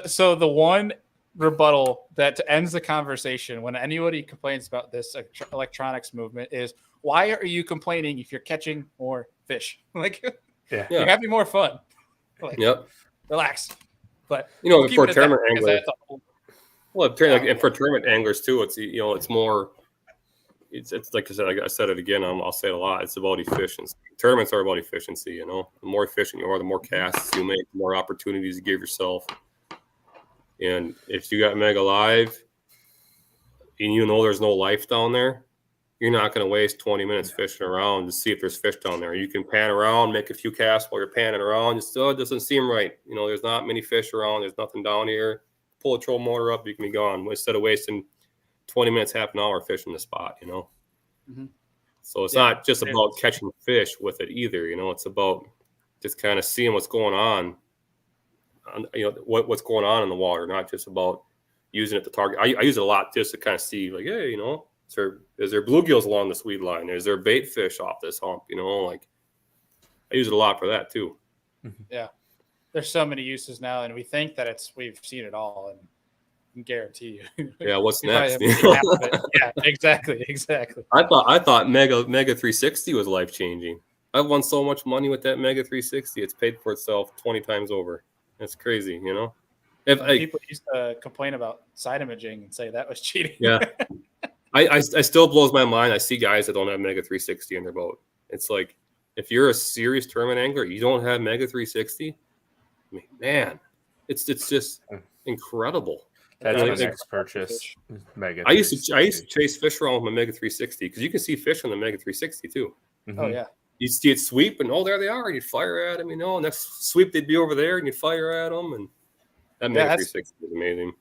So the one rebuttal that ends the conversation when anybody complains about this electronics movement is, why are you complaining if you're catching more fish? Like, Yeah. you're having more fun. Like, Yep. Relax. But For tournament anglers, and for tournament anglers too, it's more. It's like I said it again. I'll say it a lot. It's about efficiency. Tournaments are about efficiency. The more efficient you are, the more casts you make, the more opportunities you give yourself. And if you got Mega Live, and there's no life down there, you're not going to waste 20 minutes fishing around to see if there's fish down there. You can pan around, make a few casts while you're panning around. It still doesn't seem right. There's not many fish around. There's nothing down here. Pull a troll motor up, you can be gone. Instead of wasting 20 minutes, half an hour fishing the spot, Mm-hmm. So it's not just about catching fish with it either. It's about just kind of seeing what's going on. What's going on in the water, not just about using it to target. I use it a lot just to kind of see, like, hey, is there bluegills along this weed line? Is there bait fish off this hump? Like, I use it a lot for that too. Yeah, there's so many uses now, and we think that we've seen it all, and I can guarantee you. Yeah, what's next? Yeah, exactly. I thought Mega 360 was life changing. I've won so much money with that Mega 360. It's paid for itself 20 times over. That's crazy, If people used to complain about side imaging and say that was cheating. Yeah, I still blows my mind. I see guys that don't have Mega 360 in their boat. It's like, if you're a serious tournament angler, you don't have Mega 360. I mean, man, it's just incredible. That's my next purchase. Mega. I used to chase fish around with my Mega 360 because you can see fish on the Mega 360 too. Mm-hmm. Oh yeah. You'd see it sweep, and there they are. And you'd fire at them, Next sweep, they'd be over there, and you'd fire at them. And that Mega 360 was amazing.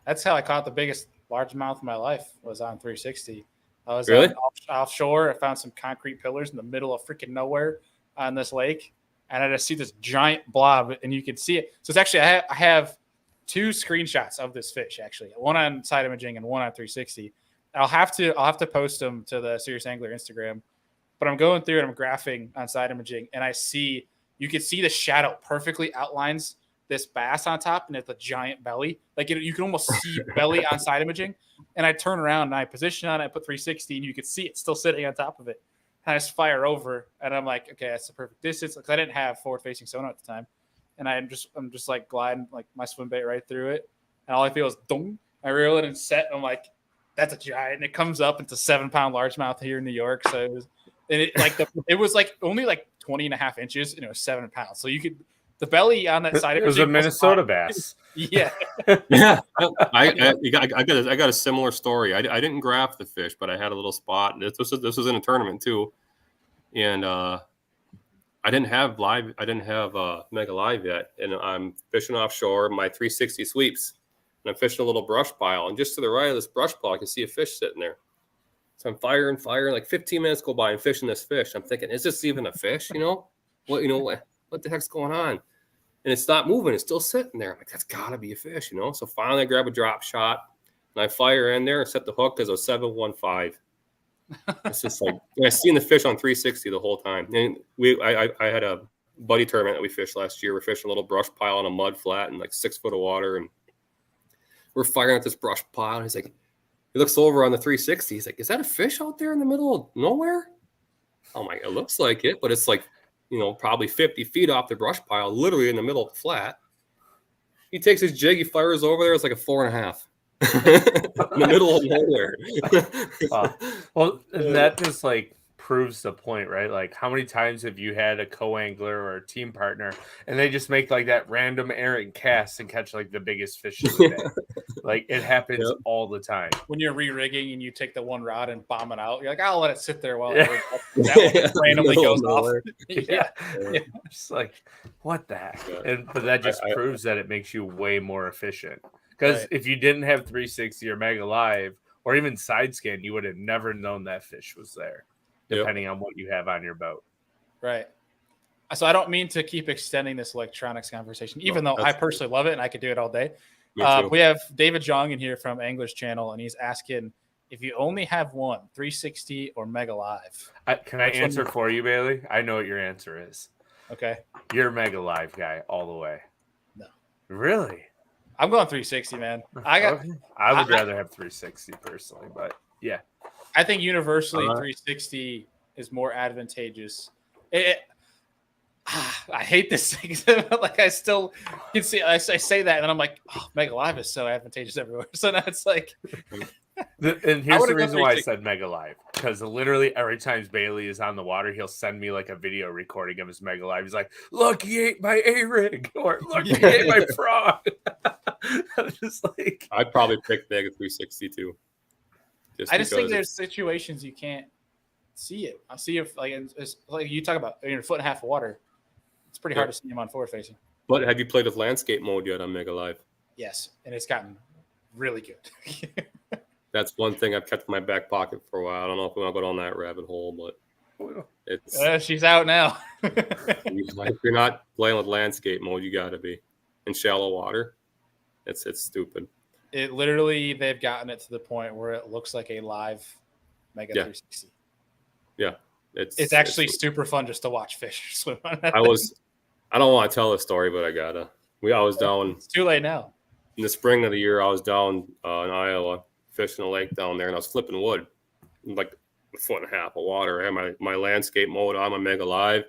That's how I caught the biggest largemouth in my life, was on 360. I was really offshore. I found some concrete pillars in the middle of freaking nowhere on this lake, and I just see this giant blob, and you can see it. So it's actually I have 2 screenshots of this fish, actually, one on side imaging and one on 360. I'll have to post them to the Serious Angler Instagram. But I'm going through and I'm graphing on side imaging, and you can see the shadow perfectly outlines this bass on top, and it's a giant belly. Like, you can almost see belly on side imaging. And I turn around and I position on it, I put 360, and you can see it still sitting on top of it. And I just fire over, and I'm like, okay, that's the perfect distance, because I didn't have forward-facing sonar at the time. And I'm just like gliding like my swim bait right through it, and all I feel is dong. I reel it and set, and I'm like, that's a giant. And it comes up into 7-pound largemouth here in New York, so it was. And it was like only like 20 and a half inches, and it was 7 pounds. So the belly on that side. It was a Minnesota bass. Yeah. Yeah. I got a similar story. I didn't graph the fish, but I had a little spot. This was in a tournament too. And I didn't have Mega Live yet. And I'm fishing offshore, my 360 sweeps. And I'm fishing a little brush pile. And just to the right of this brush pile, I can see a fish sitting there. So I'm firing, like 15 minutes go by and fishing this fish. I'm thinking, is this even a fish? What the heck's going on? And it's not moving. It's still sitting there. I'm like, that's gotta be a fish, So finally I grab a drop shot. And I fire in there and set the hook as a 715. It's just like, and I seen the fish on 360 the whole time. And I had a buddy tournament that we fished last year. We're fishing a little brush pile on a mud flat and like 6 foot of water. And we're firing at this brush pile. And he's like, he looks over on the 360. He's like, is that a fish out there in the middle of nowhere? I'm like, it looks like it, but it's like, probably 50 feet off the brush pile, literally in the middle of the flat. He takes his jig, he fires over there. It's like a 4.5 in the middle of nowhere. Well, and that just like proves the point, right? Like, how many times have you had a co-angler or a team partner and they just make like that random errant cast and catch like the biggest fish of the day? Like, it happens all the time. When you're re-rigging and you take the one rod and bomb it out, you're like, I'll let it sit there while that one randomly goes off. Yeah. It's like, what the heck? But that just proves that it makes you way more efficient. Because if you didn't have 360 or Mega Live or even side scan, you would have never known that fish was there, depending on what you have on your boat. Right. So I don't mean to keep extending this electronics conversation, even though I personally love it and I could do it all day. We have David Jong in here from Anglers Channel, and he's asking if you only have one, 360 or Mega Live. Can I answer for you, Bailey? I know what your answer is. Okay. You're a Mega Live guy all the way. No. Really? I'm going 360, man. I would rather have 360 personally, but yeah. I think universally 360 is more advantageous. I hate this thing. Like, I still can see. I say that, and then I'm like, Mega Live is so advantageous everywhere. So now it's like. And here's the reason why I said Mega Live, because literally every time Bailey is on the water, he'll send me like a video recording of his Mega Live. He's like, "Look, he ate my A-rig," or "Look, he ate my frog." I'm just like, I'd probably pick Mega 360 too. I just think there's situations you can't see it. I see if it's like you talk about in a foot and a half of water. It's pretty hard to see him on forward facing. But have you played with landscape mode yet on Mega Live? Yes, and it's gotten really good. That's one thing I've kept in my back pocket for a while. I don't know if we want to go down that rabbit hole, but it's she's out now. If you're not playing with landscape mode, you got to be in shallow water. It's stupid. It literally, they've gotten it to the point where it looks like a live Mega 360. Yeah, it's actually super fun just to watch fish swim on that. I don't want to tell the story, but I gotta. I was down. It's too late now. In the spring of the year, I was down in Iowa fishing a lake down there, and I was flipping wood, like a foot and a half of water. I had my landscape mode on, my Mega Live,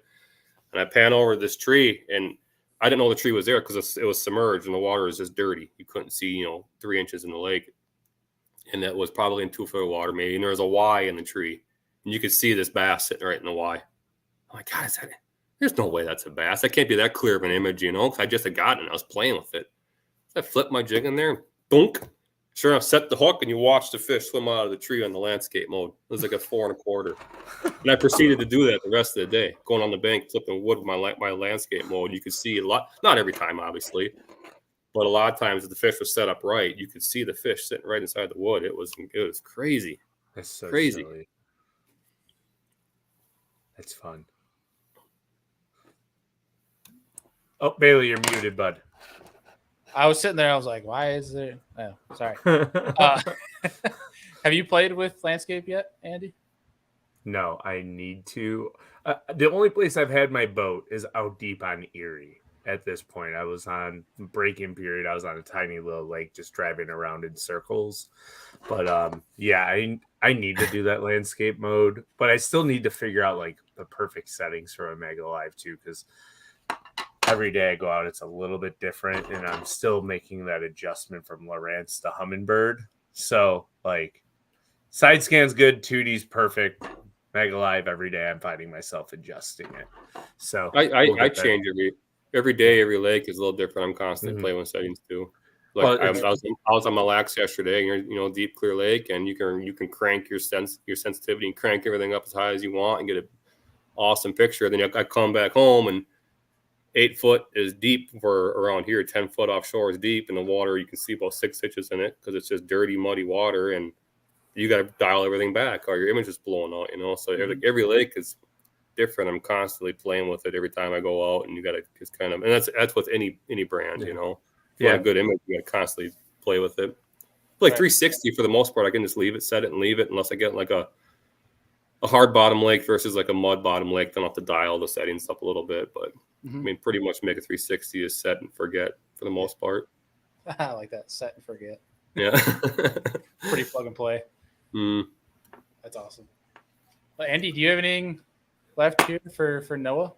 and I pan over this tree, and I didn't know the tree was there because it was submerged and the water was just dirty. You couldn't see, 3 inches in the lake, and that was probably in 2 foot of water maybe. And there was a Y in the tree, and you could see this bass sitting right in the Y. I'm like, God, there's no way that's a bass. That can't be that clear of an image, because I just had gotten it. I was playing with it. So I flipped my jig in there, and dunk. Sure enough, set the hook, and you watch the fish swim out of the tree on the landscape mode. It was like a 4 1/4. And I proceeded to do that the rest of the day, going on the bank, flipping wood with my landscape mode. You could see a lot, not every time, obviously, but a lot of times if the fish was set up right, you could see the fish sitting right inside the wood. It was crazy. That's so crazy. Silly. That's fun. Oh, Bailey, you're muted, bud. I was sitting there. I was like, why is there? Oh, sorry. Have you played with landscape yet, Andy? No, I need to. The only place I've had my boat is out deep on Erie at this point. I was on break-in period. I was on a tiny little lake just driving around in circles. But I need to do that landscape mode. But I still need to figure out like the perfect settings for a Mega Live too, because every day I go out, it's a little bit different, and I'm still making that adjustment from Lowrance to Humminbird. So, like, side scan's good, 2D's perfect, Mega Live every day. I'm finding myself adjusting it. So I change every day, every lake is a little different. I'm constantly playing with settings too. Like I was on Mille Lacs yesterday, and you're deep clear lake, and you can crank your sensitivity and crank everything up as high as you want and get an awesome picture. Then I come back home and 8 foot is deep for around here. 10 foot offshore is deep, and the water you can see about 6 inches in it because it's just dirty, muddy water, and you got to dial everything back or your image is blowing out. So every lake is different. I'm constantly playing with it every time I go out, and you got to just kind of, and that's with any brand. If you want a good image, you got to constantly play with it. Like 360 for the most part, I can just leave it, set it, and leave it, unless I get like a hard bottom lake versus like a mud bottom lake. Then I'll have to dial the settings up a little bit. But I mean, pretty much make a 360 is set and forget for the most part. I like that, set and forget. Yeah. Pretty plug and play. That's awesome. Well, Andy, do you have anything left here for Noah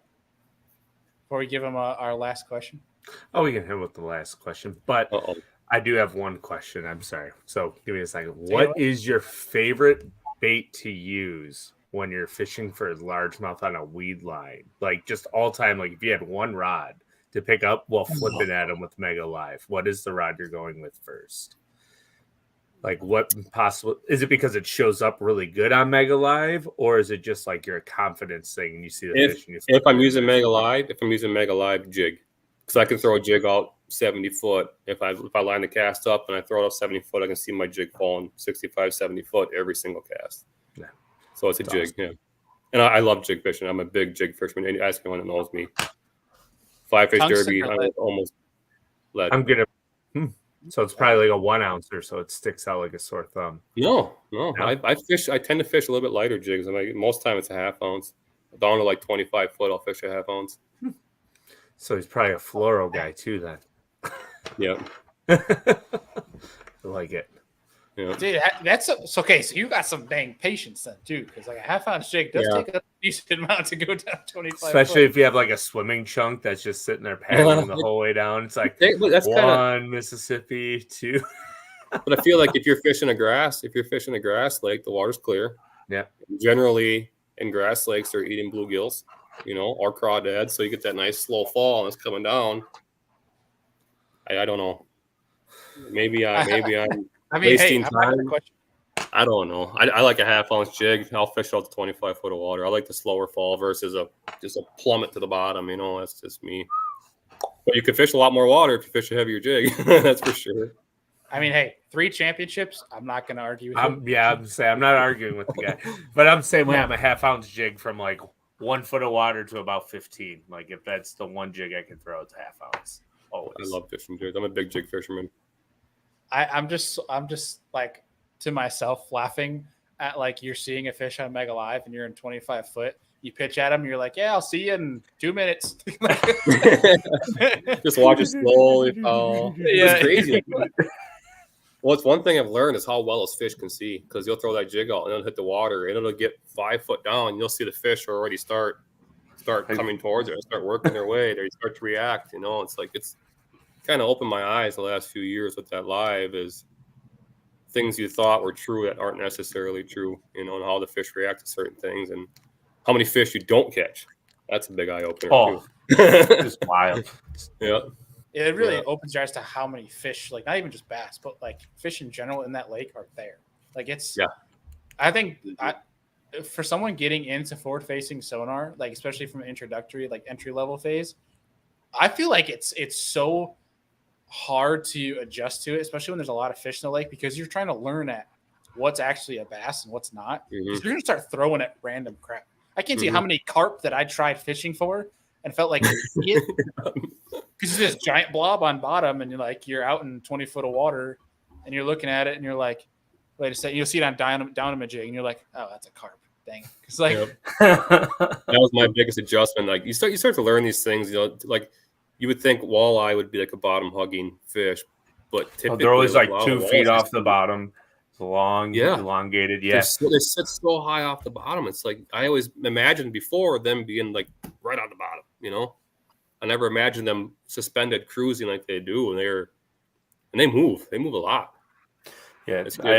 before we give him our last question? Oh, we can hit with the last question, but I do have one question. I'm sorry. So give me a second. What is your favorite bait to use when you're fishing for largemouth on a weed line? Like just all time, like if you had one rod to pick up while flipping at them with Mega Live, what is the rod you're going with first? Like what possible is it because it shows up really good on Mega Live, or is it just like your confidence thing and you see the fish? And if I'm using Mega Live, jig, because I can throw a jig out 70 foot. If I line the cast up and I throw it out 70 foot, I can see my jig falling 65, 70 foot every single cast. Yeah, so it's a jig. Awesome. Yeah, and I love jig fishing. I'm a big jig fisherman. Any ask anyone that knows me. Fly fish derby, I'm almost lead. I'm gonna. So it's probably like a 1 ouncer, so it sticks out like a sore thumb. No. I tend to fish a little bit lighter jigs. I mean, most time it's a half ounce. Down to like 25 foot, I'll fish a half ounce. So he's probably a fluoro guy too, then. Yep. I like it. Yeah. Dude, that's okay. So you got some dang patience then too, because like a half ounce jig does take a decent amount to go down 25. Especially if you have like a swimming chunk that's just sitting there paddling the whole way down. It's like one Mississippi, 2. But I feel like if you're fishing a grass lake, the water's clear. Yeah. Generally in grass lakes, they're eating bluegills, or crawdads, so you get that nice slow fall and it's coming down. I don't know. Maybe I'm. Wasting time. I don't know. I like a half ounce jig. I'll fish out to 25 foot of water. I like the slower fall versus just a plummet to the bottom. That's just me. But you can fish a lot more water if you fish a heavier jig. That's for sure. I mean, hey, 3 championships. I'm not going to argue with you. Yeah, I'm not arguing with the guy, but I'm saying I'm a half ounce jig from like 1 foot of water to about 15. Like if that's the one jig I can throw, it's a half ounce. Always. I love fishing jigs. I'm a big jig fisherman. I'm just like to myself laughing at like you're seeing a fish on Mega Live and you're in 25 foot. You pitch at him, and you're like, "Yeah, I'll see you in 2 minutes." Just watch it slowly fall. Yeah, it's crazy. Well, it's one thing I've learned is how well us fish can see, because you'll throw that jig out and it'll hit the water and it'll get 5 foot down. And you'll see the fish already start coming towards it, start working their way. They start to react. It's like it's kind of opened my eyes the last few years with that live is things you thought were true that aren't necessarily true, and how the fish react to certain things and how many fish you don't catch. That's a big eye opener. Oh, it's wild. Yeah. It really opens your eyes to how many fish, like not even just bass, but like fish in general in that lake are there. Like I think for someone getting into forward facing sonar, like especially from an introductory, like entry level phase, I feel like it's so hard to adjust to it, especially when there's a lot of fish in the lake, because you're trying to learn at what's actually a bass and what's not. So you're going to start throwing at random crap. I can't tell you how many carp that I tried fishing for and felt like an idiot because it's this giant blob on bottom, and you're out in 20 foot of water and you're looking at it and you're like, wait a second, you'll see it on down a jig and you're like, oh, that's a carp. Dang. It's like that was my biggest adjustment. Like you start to learn these things, like you would think walleye would be like a bottom hugging fish, but typically they're always like 2 feet off the bottom. It's long, elongated. Yeah, they sit so high off the bottom. It's like I always imagined before them being like right on the bottom. I never imagined them suspended cruising like they do, and they move. They move a lot. Yeah, it's good. I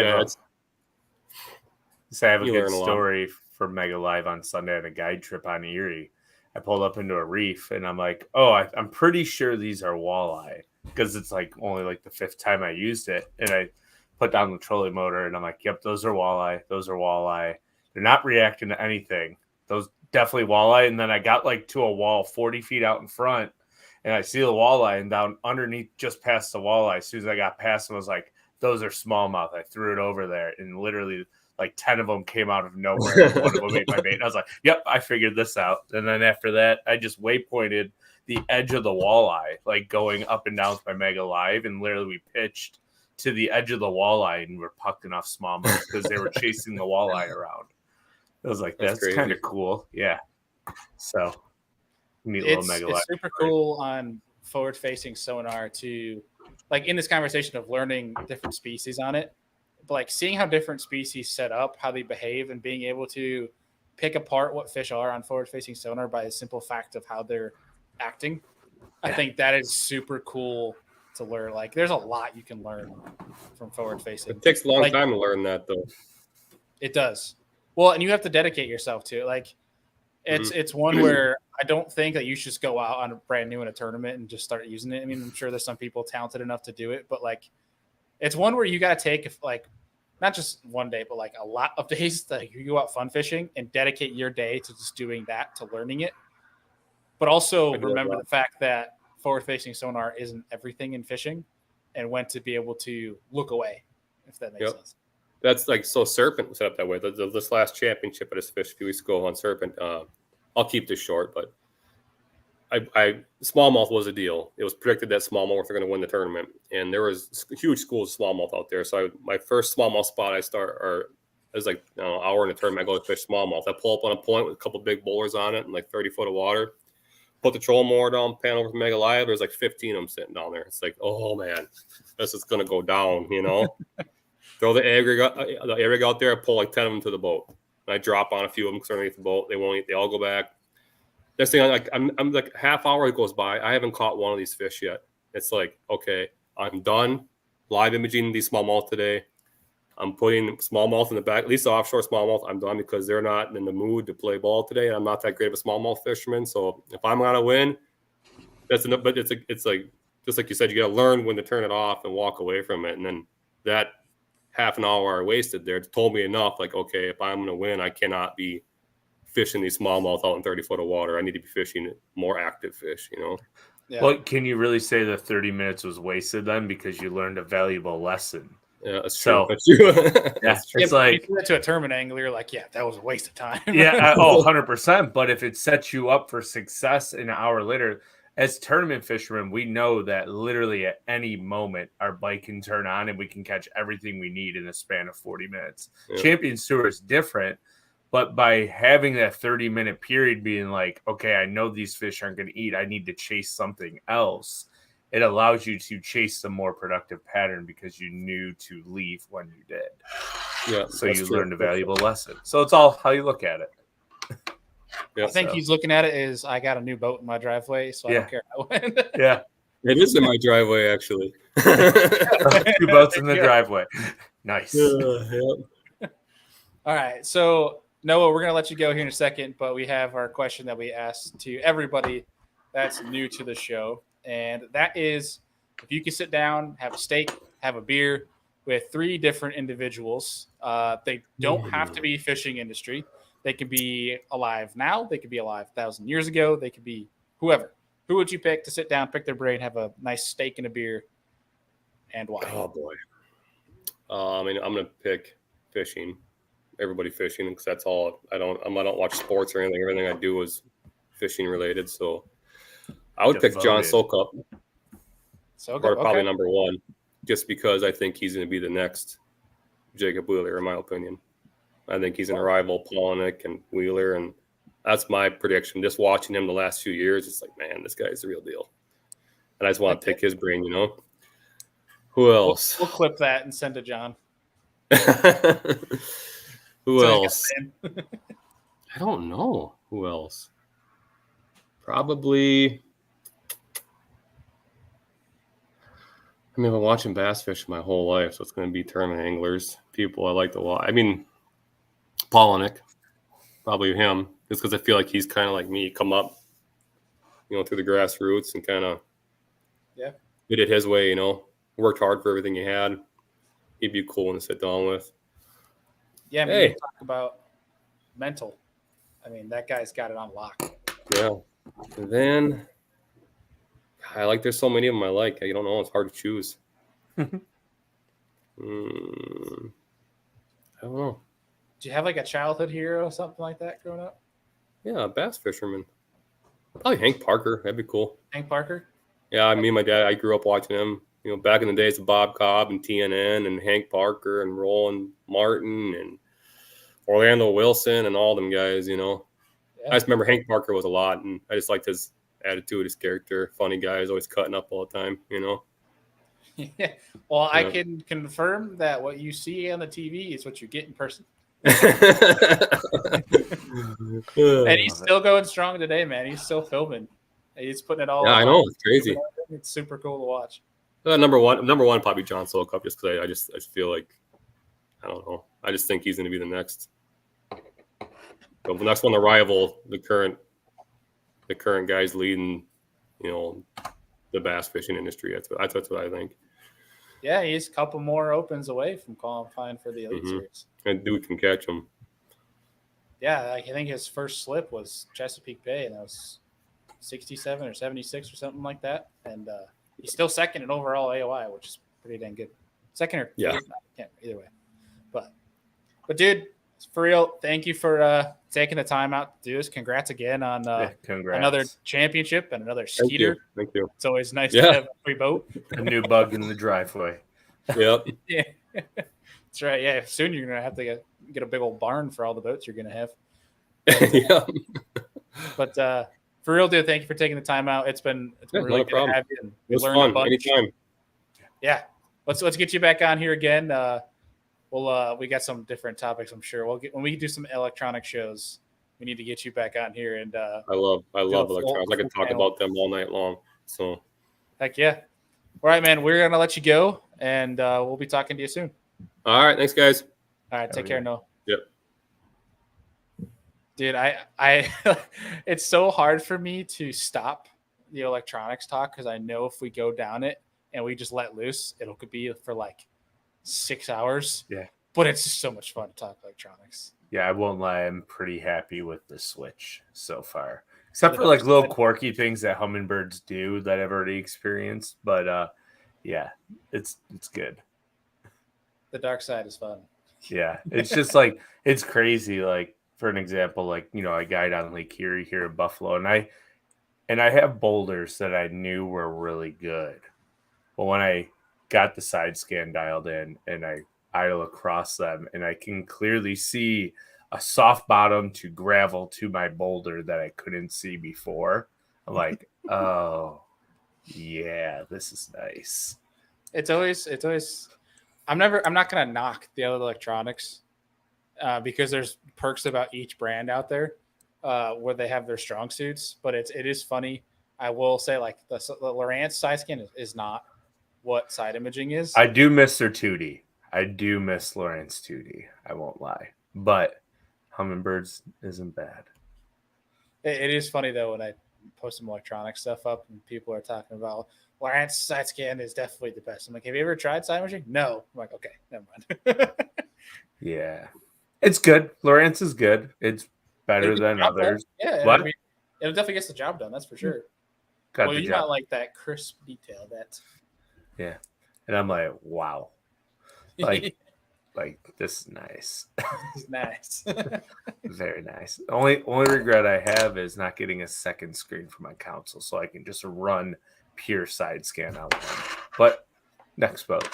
have a good story for Mega Live on Sunday on a guide trip on Erie. I pulled up into a reef and I'm like, I'm pretty sure these are walleye, because it's like only like the 5th time I used it. And I put down the trolling motor and I'm like, yep, those are walleye. Those are walleye. They're not reacting to anything. Those definitely walleye. And then I got like to a wall 40 feet out in front and I see the walleye, and down underneath just past the walleye, as soon as I got past them, I was like, those are smallmouth. I threw it over there and literally like 10 of them came out of nowhere. One of them ate my bait. And I was like, yep, I figured this out. And then after that, I just waypointed the edge of the walleye, like going up and down with my Mega Live. And literally we pitched to the edge of the walleye and were pucking off smallmouth because they were chasing the walleye around. I was like, that's kind of cool. Yeah. So neat little mega. It's super cool on forward-facing sonar to, like, in this conversation of learning different species on it, but like seeing how different species set up, how they behave, and being able to pick apart what fish are on forward-facing sonar by the simple fact of how they're acting. I think that is super cool to learn. Like, there's a lot you can learn from forward-facing. It takes a long time to learn that, though. It does. Well, and you have to dedicate yourself to it. Like, it's one where I don't think that you should just go out on a brand new in a tournament and just start using it. I mean, I'm sure there's some people talented enough to do it, but like, it's one where you got to take, like, not just one day, but like a lot of days that you go out fun fishing and dedicate your day to just doing that, to learning it. But also remember the fact that forward-facing sonar isn't everything in fishing, and when to be able to look away, if that makes sense. That's like, so Serpent was set up that way. This last championship at his fish a few weeks ago on Serpent, I'll keep this short, but smallmouth was a deal. It was predicted that smallmouth were going to win the tournament, and there was huge schools of smallmouth out there. So my first smallmouth spot it was like an hour in the tournament. I go to fish smallmouth. I pull up on a point with a couple big boulders on it and like 30 foot of water. Put the trolling mower down, pan over to Mega Live. There's like 15 of them sitting down there. It's like, oh man, this is going to go down, you know? Throw the egg rig out there. I pull like 10 of them to the boat. And I drop on a few of them because they're underneath the boat. They won't eat. They all go back. Next thing, I'm like half hour goes by. I haven't caught one of these fish yet. It's like, okay, I'm done live imaging these smallmouth today. I'm putting smallmouth in the back, at least the offshore smallmouth. I'm done because they're not in the mood to play ball today. I'm not that great of a smallmouth fisherman. So if I'm going to win, that's enough. But it's like, just like you said, you got to learn when to turn it off and walk away from it. And then that half an hour I wasted there told me enough. Like, okay, if I'm going to win, I cannot be fishing these smallmouth out in 30 foot of water. I need to be fishing more active fish, you know? Yeah. Well, can you really say the 30 minutes was wasted then because you learned a valuable lesson? Yeah, that's true. That's true. It's like, if you went to a tournament angle, you're like, yeah, that was a waste of time. 100%. But if it sets you up for success an hour later, as tournament fishermen, we know that literally at any moment our bike can turn on and we can catch everything we need in a span of 40 minutes. Yeah. Champions Tour is different, but by having that 30-minute period being like, okay, I know these fish aren't going to eat, I need to chase something else. It allows you to chase the more productive pattern because you knew to leave when you did. Yeah. So you learned a valuable lesson. So it's all how you look at it. I think he's looking at it as I got a new boat in my driveway, so I don't care how I win. Yeah. It is in my driveway, actually. 2 boats in the driveway. Nice. All right. So, Noah, we're going to let you go here in a second, but we have our question that we asked to everybody that's new to the show. And that is, if you can sit down, have a steak, have a beer with 3 different individuals, they don't have to be fishing industry. They could be alive now. They could be alive 1,000 years ago. They could be whoever. Who would you pick to sit down, pick their brain, have a nice steak and a beer, and why? Oh, boy. I mean, I'm going to pick fishing. Everybody fishing, because that's all. I don't watch sports or anything. Everything I do is fishing related. So I would pick John Sokup. Probably number 1, just because I think he's going to be the next Jacob Wheeler, in my opinion. I think he's going to rival Polnick and Wheeler, and that's my prediction. Just watching him the last few years, it's like, man, this guy's the real deal. And I just want to pick his brain, you know? Who else? We'll clip that and send to John. Who else? I don't know. Who else? Probably. I mean, I've been watching bass fish my whole life, so it's going to be tournament anglers, people I like to watch. I mean, Polnick, probably him, just because I feel like he's kind of like me, come up, you know, through the grassroots and kind of did it his way, you know, worked hard for everything he had. He'd be cool to sit down with. Yeah, I mean, talk about mental. I mean, that guy's got it on lock. Yeah. And then there's so many of them I like. I don't know. It's hard to choose. I don't know. Do you have like a childhood hero or something like that growing up? Yeah, a bass fisherman. Probably Hank Parker. That'd be cool. Hank Parker? Yeah, me and my dad, I grew up watching him. back in the days of Bob Cobb and TNN and Hank Parker and Roland Martin and Orlando Wilson and all them guys, Yeah. I just remember Hank Parker was a lot, and I just liked his attitude, his character. Funny guy, he's always cutting up all the time, Yeah. Well, I can confirm that what you see on the TV is what you get in person. And he's still going strong today, man. He's still filming. He's putting it all. Yeah, I know. It's crazy. It's super cool to watch. Number one, probably John Solocup, just because I just feel like, I don't know. I just think he's going to be the next. The next one to rival the current guys leading, the bass fishing industry. That's what I think. Yeah, he's a couple more opens away from qualifying for the Elite Series. And dude can catch him. Yeah, I think his first slip was Chesapeake Bay, and that was 67 or 76 or something like that. And he's still second in overall AOI, which is pretty dang good. Second or third, I can't either way. But dude, for real, thank you for taking the time out to do this. Congrats again on another championship and another Skeeter. Thank you. It's always nice to have a free boat. A new bug in the driveway. Yep. Yeah. That's right. Yeah. Soon you're going to have to get a big old barn for all the boats you're going to have. Yeah. But for real, dude, thank you for taking the time out. It's been really good to have you. And it was fun. Anytime. Yeah. Let's get you back on here again. We got some different topics, I'm sure. When we do some electronic shows, we need to get you back on here. And I love electronics. I can talk about them all night long. So heck yeah. All right, man. We're gonna let you go, and we'll be talking to you soon. All right, thanks, guys. All right, take care, Noah. Yep. Dude, I it's so hard for me to stop the electronics talk because I know if we go down it and we just let loose, it could be for like 6 hours. Yeah. But it's just so much fun to talk electronics. Yeah, I won't lie. I'm pretty happy with the Switch so far. Except for like little quirky things that hummingbirds do that I've already experienced. But yeah, it's good. The dark side is fun. Yeah. It's just like it's crazy. Like, for an example, like, I guide on Lake Erie here in Buffalo, and I have boulders that I knew were really good. But when I got the side scan dialed in and I idle across them and I can clearly see a soft bottom to gravel to my boulder that I couldn't see before. I'm like, oh yeah, this is nice. It's always I'm not going to knock the other electronics because there's perks about each brand out there where they have their strong suits, but it is funny. I will say like the Lowrance side scan is not what side imaging is. I do miss their 2D. I do miss Lowrance 2D. I won't lie. But hummingbirds isn't bad. It is funny, though, when I post some electronic stuff up and people are talking about Lowrance side scan is definitely the best. I'm like, have you ever tried side imaging? No. I'm like, okay, never mind. Yeah. It's good. Lowrance is good. It's better than others. Yeah. What? I mean, it definitely gets the job done. That's for sure. Well, you got like that crisp detail. Yeah. And I'm like, wow. Like this is nice. It's nice. Very nice. Only regret I have is not getting a second screen for my console so I can just run pure side scan out there. But next boat.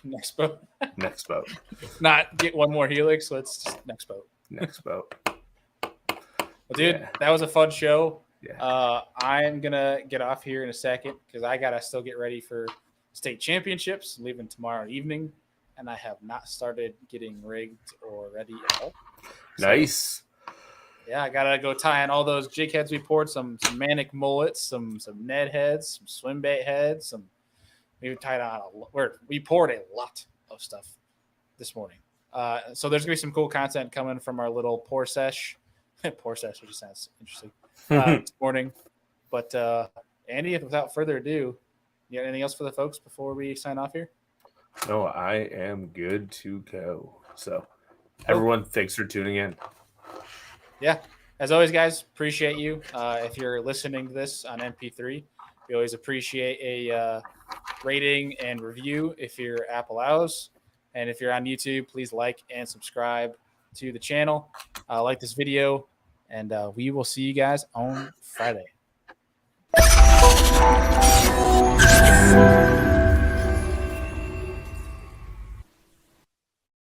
Next boat. Next boat. Not get one more Helix. Let's just next boat. Next boat. Well, dude, that was a fun show. Yeah. I'm gonna get off here in a second because I gotta still get ready for state championships, leaving tomorrow evening, and I have not started getting rigged or ready at all. Nice. Yeah, I gotta go tie in all those jig heads we poured, some manic mullets, some Ned heads, some swim bait heads, we tied on we poured a lot of stuff this morning. So there's gonna be some cool content coming from our little pour sesh. Pour sesh, which sounds interesting. This morning. But Andy, without further ado, you got anything else for the folks before we sign off here? No, I am good to go. So everyone, thanks for tuning in. Yeah. As always, guys, appreciate you. If you're listening to this on MP3, we always appreciate a rating and review if your app allows. And if you're on YouTube, please like and subscribe to the channel. Like this video. And we will see you guys on Friday. Let's go.